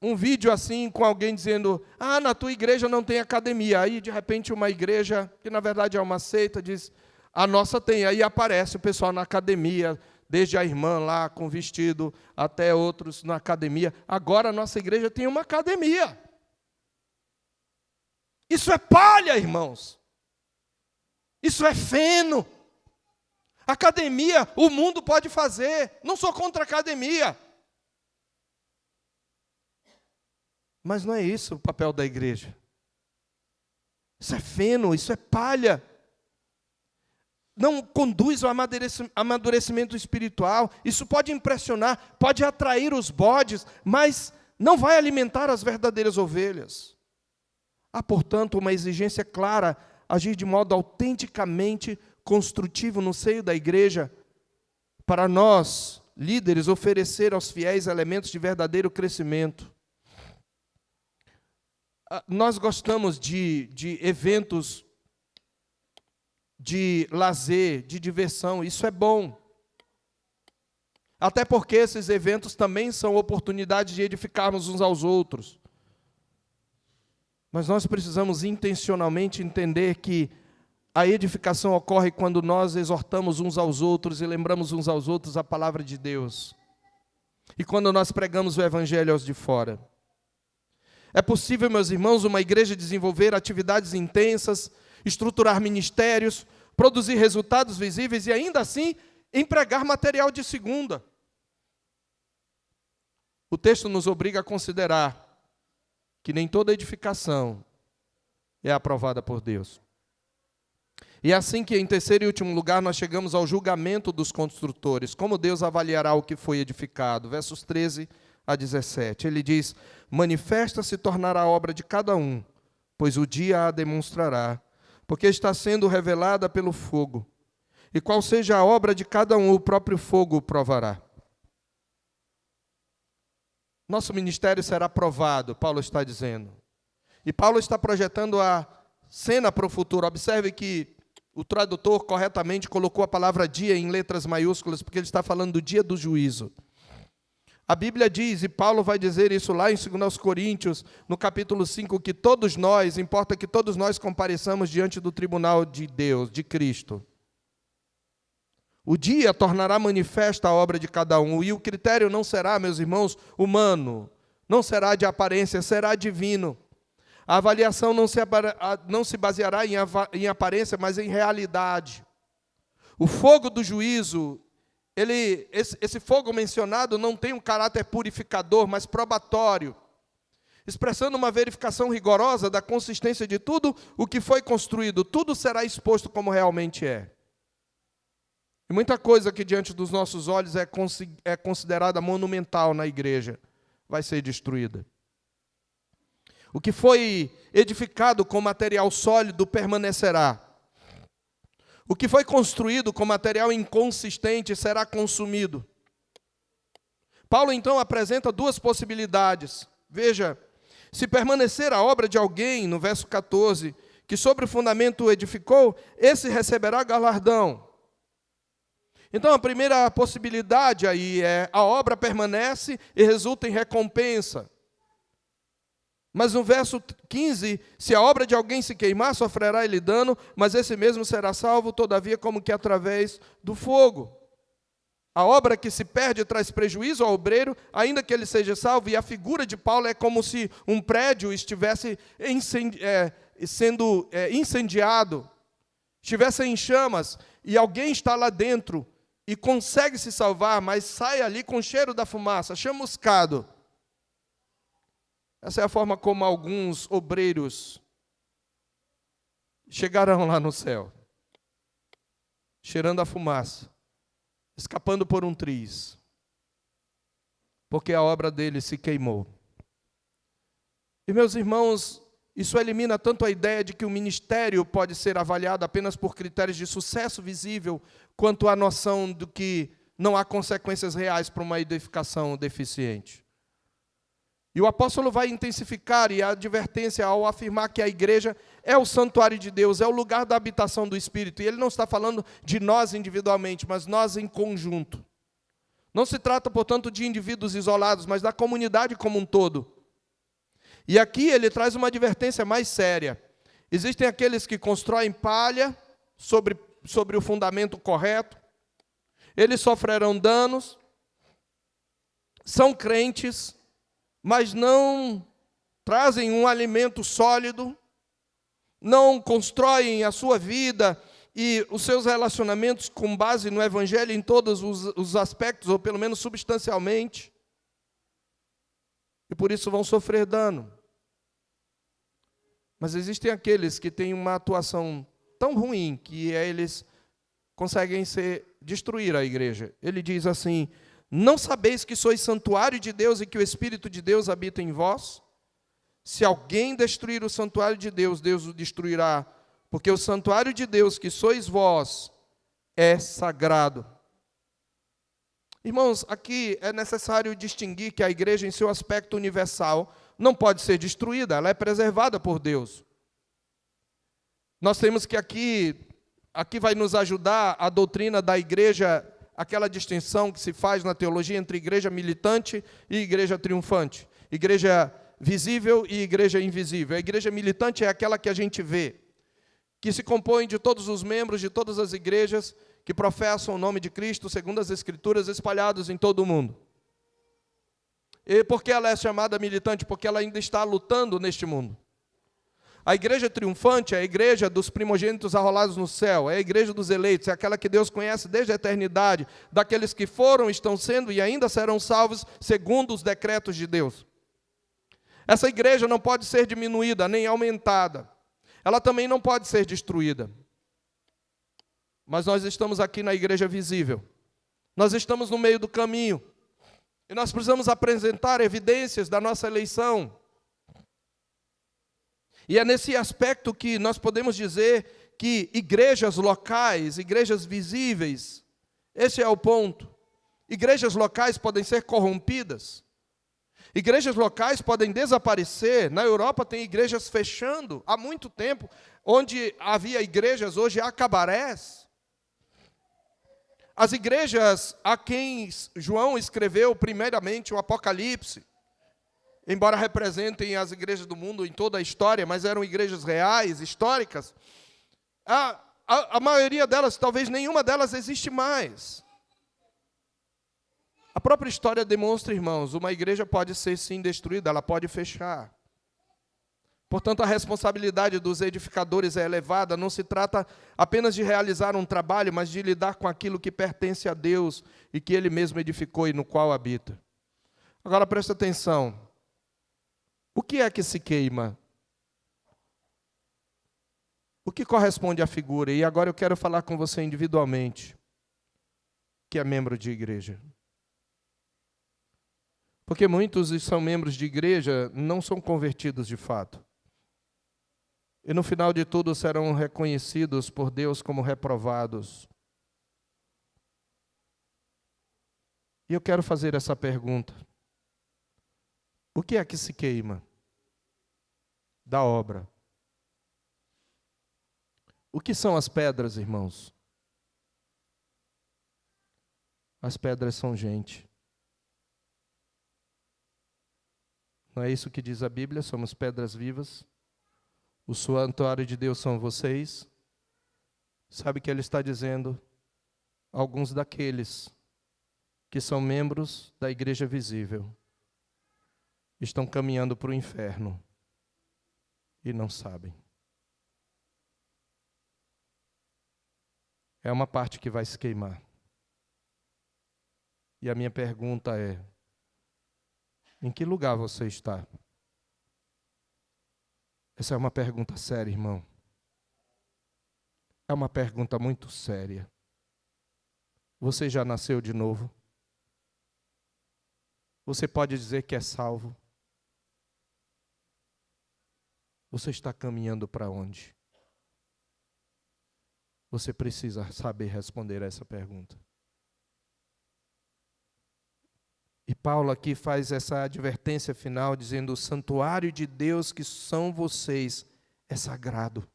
um vídeo assim, com alguém dizendo: na tua igreja não tem academia. Aí, de repente, uma igreja, que na verdade é uma seita, diz: a nossa tem. Aí aparece o pessoal na academia, desde a irmã lá com vestido, até outros na academia. Agora a nossa igreja tem uma academia. Isso é palha, irmãos. Isso é feno. Academia, o mundo pode fazer. Não sou contra a academia. Mas não é isso o papel da igreja. Isso é feno, isso é palha. Não conduz ao amadurecimento espiritual. Isso pode impressionar, pode atrair os bodes, mas não vai alimentar as verdadeiras ovelhas. Há, portanto, uma exigência clara, agir de modo autenticamente construtivo no seio da igreja, para nós, líderes, oferecer aos fiéis elementos de verdadeiro crescimento. Nós gostamos de eventos de lazer, de diversão, isso é bom. Até porque esses eventos também são oportunidades de edificarmos uns aos outros. Mas nós precisamos intencionalmente entender que a edificação ocorre quando nós exortamos uns aos outros e lembramos uns aos outros a palavra de Deus. E quando nós pregamos o evangelho aos de fora. É possível, meus irmãos, uma igreja desenvolver atividades intensas, estruturar ministérios, produzir resultados visíveis e ainda assim empregar material de segunda. O texto nos obriga a considerar que nem toda edificação é aprovada por Deus. E é assim que, em terceiro e último lugar, nós chegamos ao julgamento dos construtores. Como Deus avaliará o que foi edificado? Versos 13 a 17. Ele diz: manifesta se tornará a obra de cada um, pois o dia a demonstrará, porque está sendo revelada pelo fogo. E qual seja a obra de cada um, o próprio fogo o provará. nosso ministério será provado, Paulo está dizendo. E Paulo está projetando a cena para o futuro. Observe que o tradutor corretamente colocou a palavra dia em letras maiúsculas, porque ele está falando do dia do juízo. A Bíblia diz, e Paulo vai dizer isso lá em 2 Coríntios, no capítulo 5, que todos nós, importa que todos nós compareçamos diante do tribunal de Deus, de Cristo. O dia tornará manifesta a obra de cada um, e o critério não será, meus irmãos, humano, não será de aparência, será divino. A avaliação não se baseará em aparência, mas em realidade. O fogo do juízo, esse fogo mencionado não tem um caráter purificador, mas probatório, expressando uma verificação rigorosa da consistência de tudo o que foi construído. Tudo será exposto como realmente é. E muita coisa que diante dos nossos olhos é considerada monumental na igreja vai ser destruída. O que foi edificado com material sólido permanecerá. O que foi construído com material inconsistente será consumido. Paulo, então, apresenta duas possibilidades. Veja, se permanecer a obra de alguém, no verso 14, que sobre o fundamento edificou, esse receberá galardão. Então, a primeira possibilidade aí é a obra permanece e resulta em recompensa. Mas no verso 15, se a obra de alguém se queimar, sofrerá ele dano, mas esse mesmo será salvo, todavia, como que através do fogo. A obra que se perde traz prejuízo ao obreiro, ainda que ele seja salvo, e a figura de Paulo é como se um prédio estivesse sendo incendiado, estivesse em chamas, e alguém está lá dentro e consegue se salvar, mas sai ali com o cheiro da fumaça, chamuscado. Essa é a forma como alguns obreiros chegarão lá no céu, cheirando a fumaça, escapando por um triz, porque a obra dele se queimou. E, meus irmãos, isso elimina tanto a ideia de que o ministério pode ser avaliado apenas por critérios de sucesso visível, quanto a noção de que não há consequências reais para uma edificação deficiente. E o apóstolo vai intensificar a advertência ao afirmar que a igreja é o santuário de Deus, é o lugar da habitação do Espírito. E ele não está falando de nós individualmente, mas nós em conjunto. Não se trata, portanto, de indivíduos isolados, mas da comunidade como um todo. E aqui ele traz uma advertência mais séria. Existem aqueles que constroem palha sobre o fundamento correto. Eles sofrerão danos. São crentes, mas não trazem um alimento sólido, não constroem a sua vida e os seus relacionamentos com base no Evangelho em todos os aspectos, ou pelo menos substancialmente, e por isso vão sofrer dano. Mas existem aqueles que têm uma atuação tão ruim que eles conseguem destruir a igreja. Ele diz assim: não sabeis que sois santuário de Deus e que o Espírito de Deus habita em vós? Se alguém destruir o santuário de Deus, Deus o destruirá, porque o santuário de Deus, que sois vós, é sagrado. Irmãos, aqui é necessário distinguir que a igreja, em seu aspecto universal, não pode ser destruída, ela é preservada por Deus. Nós temos que aqui vai nos ajudar a doutrina da igreja, aquela distinção que se faz na teologia entre igreja militante e igreja triunfante. Igreja visível e igreja invisível. A igreja militante é aquela que a gente vê, que se compõe de todos os membros de todas as igrejas que professam o nome de Cristo, segundo as Escrituras, espalhados em todo o mundo. E por que ela é chamada militante? Porque ela ainda está lutando neste mundo. A igreja triunfante é a igreja dos primogênitos arrolados no céu, é a igreja dos eleitos, é aquela que Deus conhece desde a eternidade, daqueles que foram, estão sendo e ainda serão salvos segundo os decretos de Deus. Essa igreja não pode ser diminuída nem aumentada. Ela também não pode ser destruída. Mas nós estamos aqui na igreja visível. Nós estamos no meio do caminho. E nós precisamos apresentar evidências da nossa eleição. E é nesse aspecto que nós podemos dizer que igrejas locais, igrejas visíveis, esse é o ponto. Igrejas locais podem ser corrompidas. Igrejas locais podem desaparecer. Na Europa tem igrejas fechando há muito tempo. Onde havia igrejas, hoje há cabarés. As igrejas a quem João escreveu primeiramente o Apocalipse, embora representem as igrejas do mundo em toda a história, mas eram igrejas reais, históricas, a maioria delas, talvez nenhuma delas existe mais. A própria história demonstra, irmãos, uma igreja pode ser sim destruída, ela pode fechar. Portanto, a responsabilidade dos edificadores é elevada, não se trata apenas de realizar um trabalho, mas de lidar com aquilo que pertence a Deus e que Ele mesmo edificou e no qual habita. Agora, presta atenção. O que é que se queima? O que corresponde à figura? E agora eu quero falar com você individualmente, que é membro de igreja. Porque muitos são membros de igreja, não são convertidos de fato. E no final de tudo serão reconhecidos por Deus como reprovados. E eu quero fazer essa pergunta. O que é que se queima da obra? O que são as pedras, irmãos? As pedras são gente. Não é isso que diz a Bíblia? Somos pedras vivas. O santuário de Deus são vocês. Sabe o que ele está dizendo? Alguns daqueles que são membros da igreja visível estão caminhando para o inferno e não sabem. É uma parte que vai se queimar. E a minha pergunta é: em que lugar você está? Essa é uma pergunta séria, irmão. É uma pergunta muito séria. Você já nasceu de novo? Você pode dizer que é salvo? Você está caminhando para onde? Você precisa saber responder a essa pergunta. E Paulo aqui faz essa advertência final, dizendo: o santuário de Deus que são vocês é sagrado.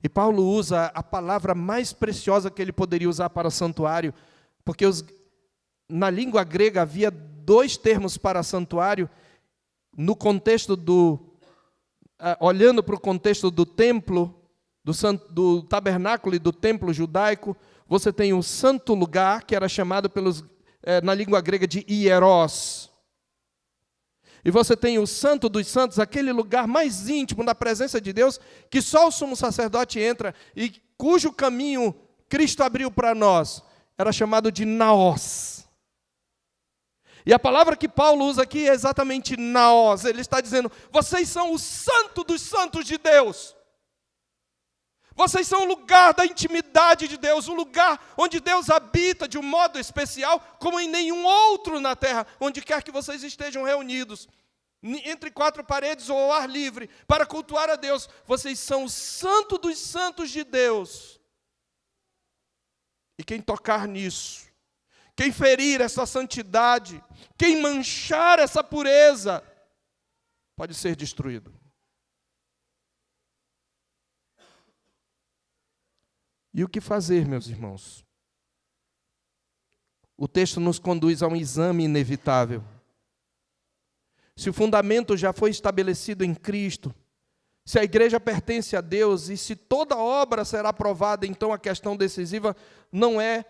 E Paulo usa a palavra mais preciosa que ele poderia usar para santuário, porque na língua grega havia 2 termos para santuário, no contexto olhando para o contexto do templo, do tabernáculo e do templo judaico, você tem o santo lugar, que era chamado na língua grega de hieros. E você tem o santo dos santos, aquele lugar mais íntimo da presença de Deus, que só o sumo sacerdote entra e cujo caminho Cristo abriu para nós, era chamado de naos. E a palavra que Paulo usa aqui é exatamente naos. Ele está dizendo: vocês são o santo dos santos de Deus. Vocês são o lugar da intimidade de Deus, o lugar onde Deus habita de um modo especial, como em nenhum outro na terra, onde quer que vocês estejam reunidos, entre 4 paredes ou ao ar livre, para cultuar a Deus. Vocês são o santo dos santos de Deus. E quem tocar nisso, quem ferir essa santidade, quem manchar essa pureza, pode ser destruído. E o que fazer, meus irmãos? O texto nos conduz a um exame inevitável. Se o fundamento já foi estabelecido em Cristo, se a igreja pertence a Deus e se toda obra será aprovada, então a questão decisiva não é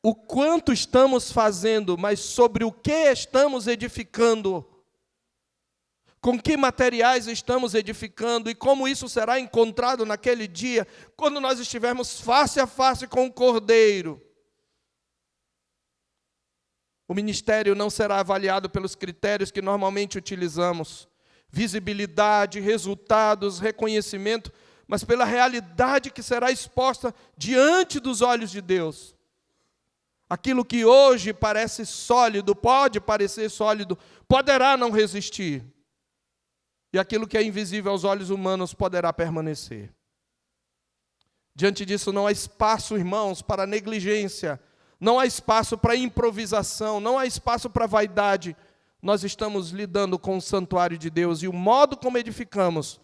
o quanto estamos fazendo, mas sobre o que estamos edificando. Com que materiais estamos edificando e como isso será encontrado naquele dia, quando nós estivermos face a face com o Cordeiro. O ministério não será avaliado pelos critérios que normalmente utilizamos, visibilidade, resultados, reconhecimento, mas pela realidade que será exposta diante dos olhos de Deus. Aquilo que hoje parece sólido, pode parecer sólido, poderá não resistir. E aquilo que é invisível aos olhos humanos poderá permanecer. Diante disso não há espaço, irmãos, para negligência, não há espaço para improvisação, não há espaço para vaidade. nós estamos lidando com o santuário de Deus e o modo como edificamos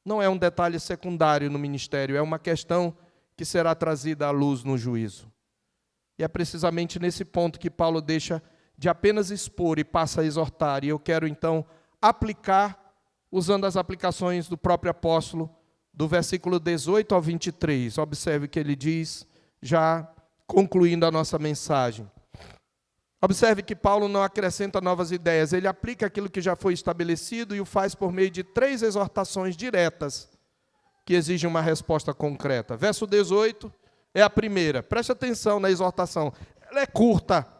não é um detalhe secundário no ministério, é uma questão que será trazida à luz no juízo. E é precisamente nesse ponto que Paulo deixa de apenas expor e passa a exortar. E eu quero então aplicar, usando as aplicações do próprio apóstolo, do versículo 18 ao 23. Observe o que ele diz, já concluindo a nossa mensagem. Observe que Paulo não acrescenta novas ideias, ele aplica aquilo que já foi estabelecido e o faz por meio de 3 exortações diretas, que exigem uma resposta concreta. Verso 18 é a primeira. Preste atenção na exortação. Ela é curta,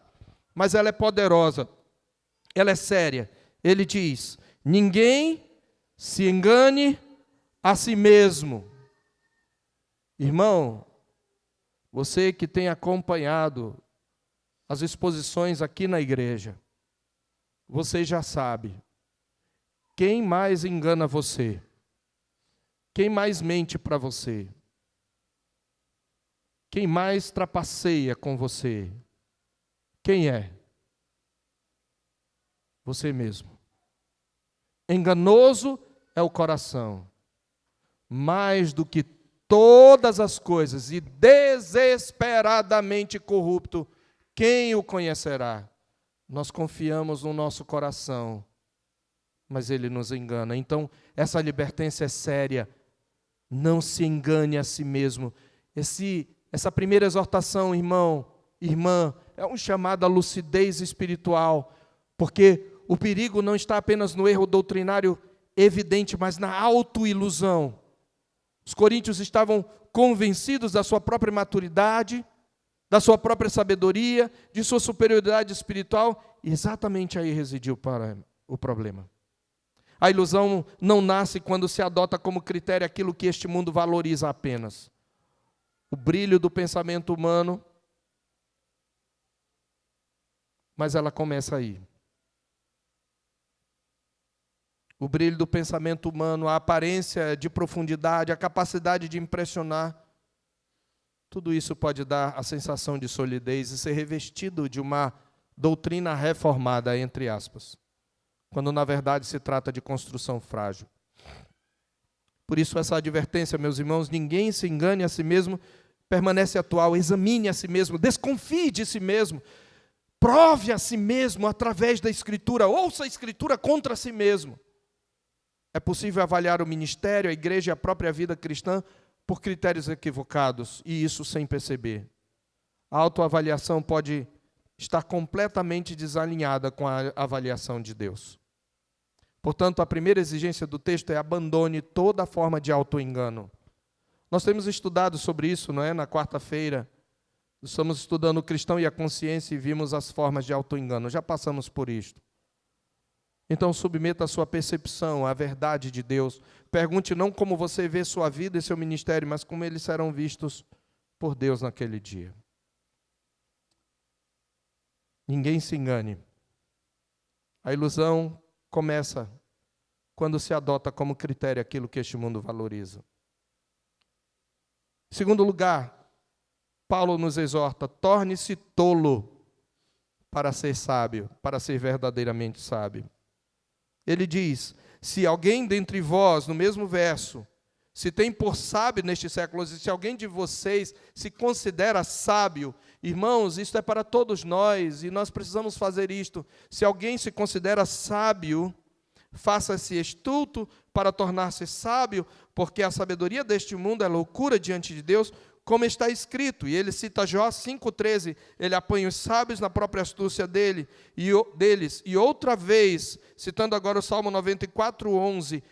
mas ela é poderosa. Ela é séria. Ele diz: ninguém se engane a si mesmo. Irmão, você que tem acompanhado as exposições aqui na igreja, você já sabe. Quem mais engana você? Quem mais mente para você? Quem mais trapaceia com você? Quem é? Você mesmo. Enganoso é o coração, mais do que todas as coisas, e desesperadamente corrupto, quem o conhecerá? Nós confiamos no nosso coração, mas ele nos engana. Então, essa advertência é séria. Não se engane a si mesmo. Essa primeira exortação, irmão, irmã, é um chamado à lucidez espiritual, porque o perigo não está apenas no erro doutrinário evidente, mas na autoilusão. Os coríntios estavam convencidos da sua própria maturidade, da sua própria sabedoria, de sua superioridade espiritual, e exatamente aí residiu o problema. A ilusão não nasce quando se adota como critério aquilo que este mundo valoriza apenas. O brilho do pensamento humano, mas ela começa aí. O brilho do pensamento humano, a aparência de profundidade, a capacidade de impressionar, tudo isso pode dar a sensação de solidez e ser revestido de uma doutrina reformada, entre aspas, quando na verdade se trata de construção frágil. Por isso essa advertência, meus irmãos, ninguém se engane a si mesmo, permanece atual, examine a si mesmo, desconfie de si mesmo, prove a si mesmo através da Escritura, ouça a Escritura contra si mesmo. É possível avaliar o ministério, a igreja e a própria vida cristã por critérios equivocados, e isso sem perceber. A autoavaliação pode estar completamente desalinhada com a avaliação de Deus. Portanto, a primeira exigência do texto é abandone toda forma de autoengano. Nós temos estudado sobre isso, não é? Na quarta-feira, estamos estudando o cristão e a consciência e vimos as formas de autoengano. Já passamos por isto. Então, submeta a sua percepção à verdade de Deus. Pergunte não como você vê sua vida e seu ministério, mas como eles serão vistos por Deus naquele dia. Ninguém se engane. A ilusão começa quando se adota como critério aquilo que este mundo valoriza. Em segundo lugar, Paulo nos exorta: torne-se tolo para ser sábio, para ser verdadeiramente sábio. Ele diz: se alguém dentre vós, no mesmo verso, se tem por sábio neste século, e se alguém de vocês se considera sábio, irmãos, isto é para todos nós, e nós precisamos fazer isto. Se alguém se considera sábio, faça-se estulto para tornar-se sábio, porque a sabedoria deste mundo é loucura diante de Deus, como está escrito. E ele cita Jó 5,13, ele apanha os sábios na própria astúcia deles. E outra vez, citando agora o Salmo 94,11,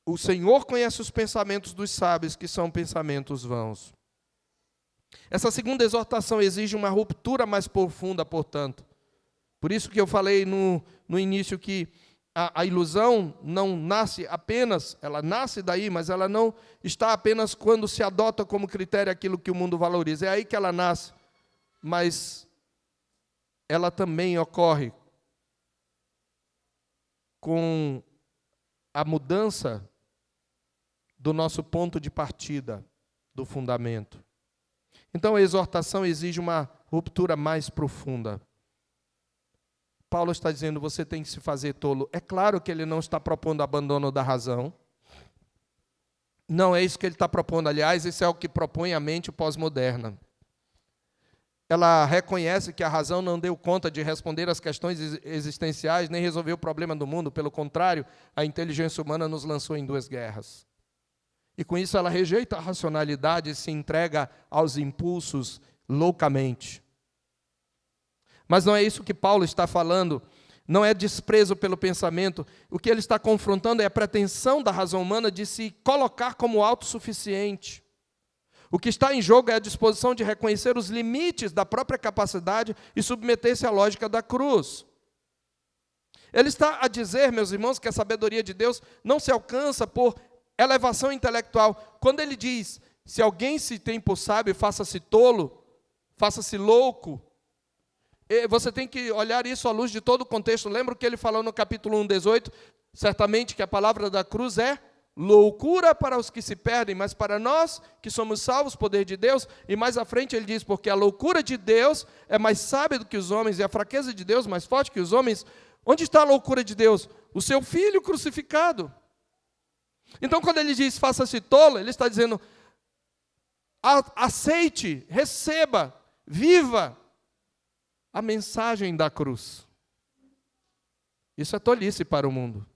o Senhor conhece os pensamentos dos sábios, que são pensamentos vãos. Essa segunda exortação exige uma ruptura mais profunda, portanto. Por isso que eu falei no início que a ilusão não nasce apenas, ela nasce daí, mas ela não está apenas quando se adota como critério aquilo que o mundo valoriza. É aí que ela nasce, mas ela também ocorre com a mudança do nosso ponto de partida, do fundamento. Então a exortação exige uma ruptura mais profunda. Paulo está dizendo, você tem que se fazer tolo. É claro que ele não está propondo abandono da razão. Não é isso que ele está propondo. Aliás, isso é o que propõe a mente pós-moderna. Ela reconhece que a razão não deu conta de responder às questões existenciais, nem resolver o problema do mundo. Pelo contrário, a inteligência humana nos lançou em 2 guerras. E com isso ela rejeita a racionalidade e se entrega aos impulsos loucamente. Mas não é isso que Paulo está falando. Não é desprezo pelo pensamento. O que ele está confrontando é a pretensão da razão humana de se colocar como autossuficiente. O que está em jogo é a disposição de reconhecer os limites da própria capacidade e submeter-se à lógica da cruz. Ele está a dizer, meus irmãos, que a sabedoria de Deus não se alcança por elevação intelectual. Quando ele diz, se alguém se tem por sábio, faça-se tolo, faça-se louco, você tem que olhar isso à luz de todo o contexto. Lembra o que ele falou no capítulo 1:18? Certamente que a palavra da cruz é loucura para os que se perdem, mas para nós que somos salvos, poder de Deus. E mais à frente ele diz, porque a loucura de Deus é mais sábia do que os homens, e a fraqueza de Deus mais forte que os homens. Onde está a loucura de Deus? O seu Filho crucificado. Então, quando ele diz, faça-se tolo, ele está dizendo, aceite, receba, viva a mensagem da cruz. Isso é tolice para o mundo.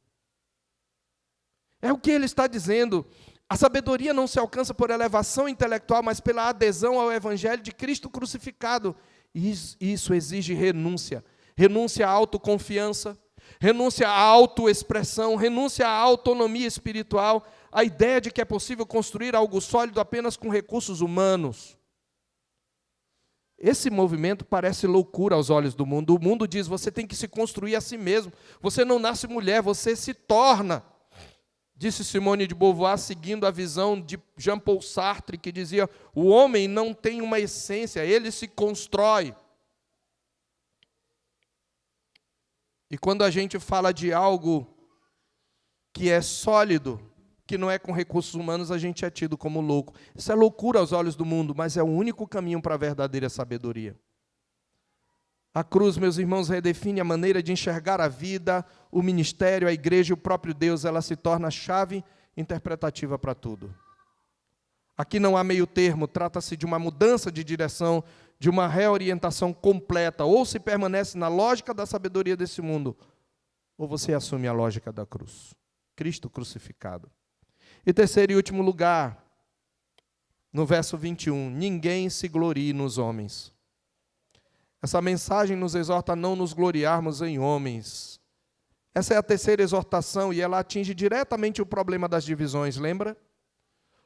É o que ele está dizendo. A sabedoria não se alcança por elevação intelectual, mas pela adesão ao Evangelho de Cristo crucificado. Isso exige renúncia. Renúncia à autoconfiança, renúncia à autoexpressão, renúncia à autonomia espiritual, a ideia de que é possível construir algo sólido apenas com recursos humanos. Esse movimento parece loucura aos olhos do mundo. O mundo diz, você tem que se construir a si mesmo. Você não nasce mulher, você se torna. Disse Simone de Beauvoir, seguindo a visão de Jean-Paul Sartre, que dizia, o homem não tem uma essência, ele se constrói. E quando a gente fala de algo que é sólido, que não é com recursos humanos, a gente é tido como louco. Isso é loucura aos olhos do mundo, mas é o único caminho para a verdadeira sabedoria. A cruz, meus irmãos, redefine a maneira de enxergar a vida, o ministério, a igreja e o próprio Deus. Ela se torna a chave interpretativa para tudo. Aqui não há meio termo, trata-se de uma mudança de direção, de uma reorientação completa. Ou se permanece na lógica da sabedoria desse mundo, ou você assume a lógica da cruz. Cristo crucificado. E terceiro e último lugar, no verso 21, ninguém se glorie nos homens. Essa mensagem nos exorta a não nos gloriarmos em homens. Essa é a terceira exortação e ela atinge diretamente o problema das divisões, lembra?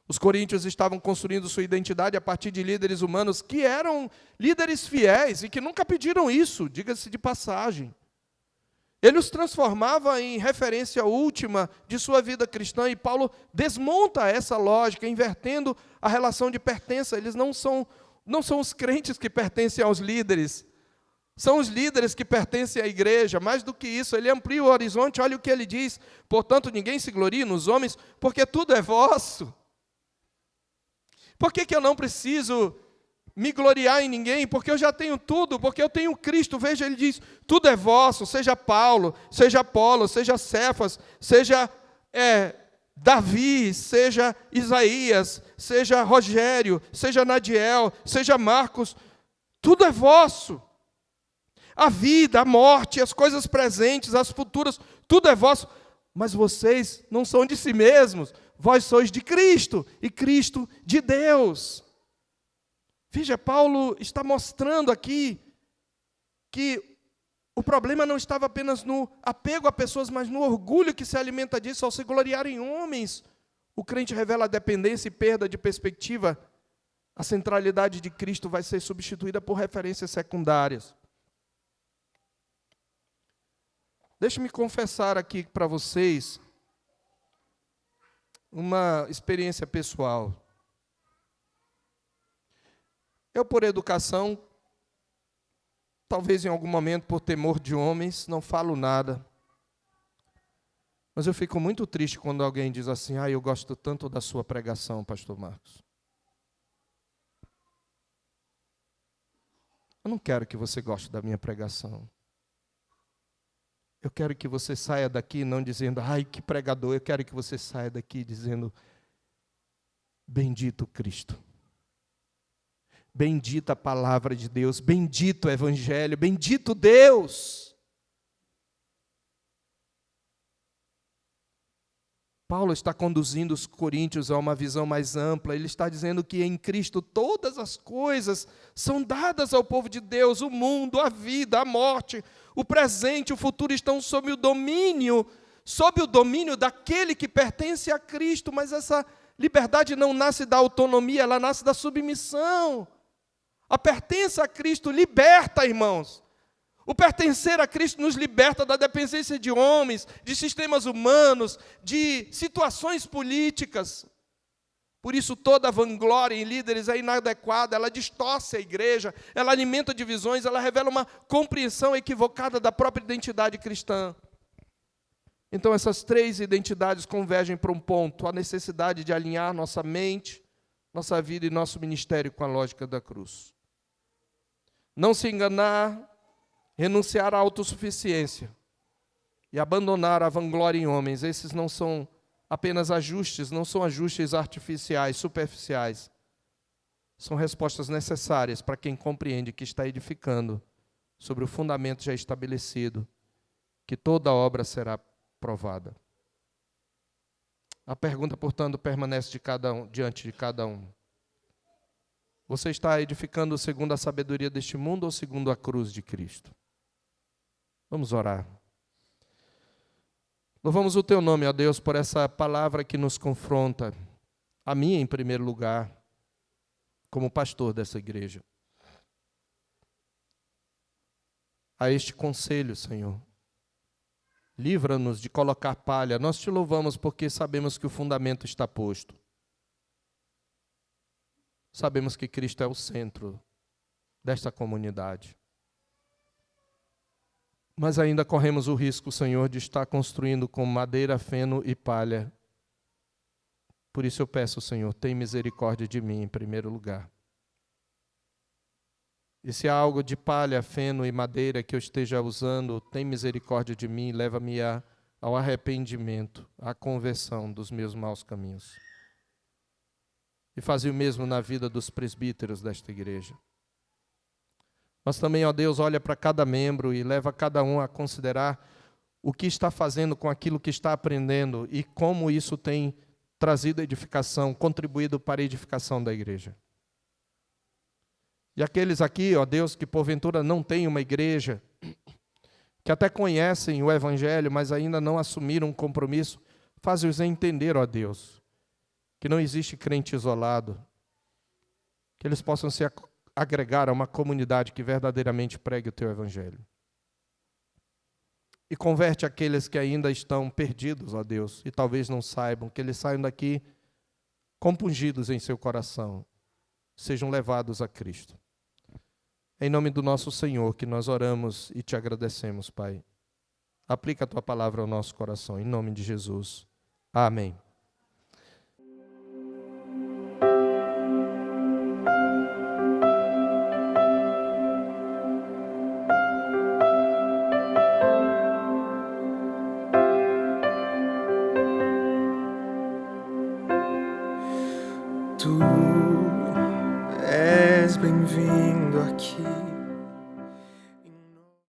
Os coríntios estavam construindo sua identidade a partir de líderes humanos que eram líderes fiéis e que nunca pediram isso, diga-se de passagem. Ele os transformava em referência última de sua vida cristã e Paulo desmonta essa lógica, invertendo a relação de pertença. Eles não são os crentes que pertencem aos líderes, são os líderes que pertencem à igreja. Mais do que isso, ele amplia o horizonte, olha o que ele diz. Portanto, ninguém se glorie nos homens, porque tudo é vosso. Por que eu não preciso me gloriar em ninguém? Porque eu já tenho tudo, porque eu tenho Cristo. Veja, ele diz, tudo é vosso, seja Paulo, seja Apolo, seja Cefas, seja Davi, seja Isaías, seja Rogério, seja Nadiel, seja Marcos, tudo é vosso. A vida, a morte, as coisas presentes, as futuras, tudo é vosso. Mas vocês não são de si mesmos, vós sois de Cristo, e Cristo de Deus. Veja, Paulo está mostrando aqui que o problema não estava apenas no apego a pessoas, mas no orgulho que se alimenta disso ao se gloriar em homens. O crente revela a dependência e perda de perspectiva. A centralidade de Cristo vai ser substituída por referências secundárias. Deixe-me confessar aqui para vocês uma experiência pessoal. Eu, por educação, talvez em algum momento, por temor de homens, não falo nada. Mas eu fico muito triste quando alguém diz assim, eu gosto tanto da sua pregação, pastor Marcos. Eu não quero que você goste da minha pregação. Eu quero que você saia daqui não dizendo, ai, que pregador. Eu quero que você saia daqui dizendo, bendito Cristo. Bendita a palavra de Deus, bendito o Evangelho, bendito Deus. Paulo está conduzindo os coríntios a uma visão mais ampla. Ele está dizendo que em Cristo todas as coisas são dadas ao povo de Deus. O mundo, a vida, a morte, o presente, o futuro estão sob o domínio daquele que pertence a Cristo. Mas essa liberdade não nasce da autonomia, ela nasce da submissão. A pertença a Cristo liberta, irmãos. O pertencer a Cristo nos liberta da dependência de homens, de sistemas humanos, de situações políticas. Por isso toda a vanglória em líderes é inadequada, ela distorce a igreja, ela alimenta divisões, ela revela uma compreensão equivocada da própria identidade cristã. Então essas três identidades convergem para um ponto, a necessidade de alinhar nossa mente, nossa vida e nosso ministério com a lógica da cruz. Não se enganar, renunciar à autossuficiência e abandonar a vanglória em homens. Esses não são apenas ajustes, não são ajustes artificiais, superficiais. São respostas necessárias para quem compreende que está edificando sobre o fundamento já estabelecido, que toda obra será provada. A pergunta, portanto, permanece diante de cada um. Você está edificando segundo a sabedoria deste mundo ou segundo a cruz de Cristo? Vamos orar. Louvamos o Teu nome, ó Deus, por essa palavra que nos confronta, a mim em primeiro lugar, como pastor dessa igreja. A este conselho, Senhor. Livra-nos de colocar palha. Nós Te louvamos porque sabemos que o fundamento está posto. Sabemos que Cristo é o centro desta comunidade. Mas ainda corremos o risco, Senhor, de estar construindo com madeira, feno e palha. Por isso eu peço, Senhor, tem misericórdia de mim em primeiro lugar. E se há algo de palha, feno e madeira que eu esteja usando, tem misericórdia de mim e leva-me ao arrependimento, à conversão dos meus maus caminhos. E fazia o mesmo na vida dos presbíteros desta igreja. Mas também, ó Deus, olha para cada membro e leva cada um a considerar o que está fazendo com aquilo que está aprendendo e como isso tem trazido edificação, contribuído para a edificação da igreja. E aqueles aqui, ó Deus, que porventura não têm uma igreja, que até conhecem o Evangelho, mas ainda não assumiram um compromisso, faz-os entender, ó Deus, que não existe crente isolado, que eles possam se agregar a uma comunidade que verdadeiramente pregue o Teu Evangelho. E converte aqueles que ainda estão perdidos, ó Deus, e talvez não saibam, que eles saiam daqui compungidos em seu coração, sejam levados a Cristo. Em nome do nosso Senhor que nós oramos e Te agradecemos, Pai. Aplica a Tua palavra ao nosso coração, em nome de Jesus. Amém. Tu és bem-vindo aqui.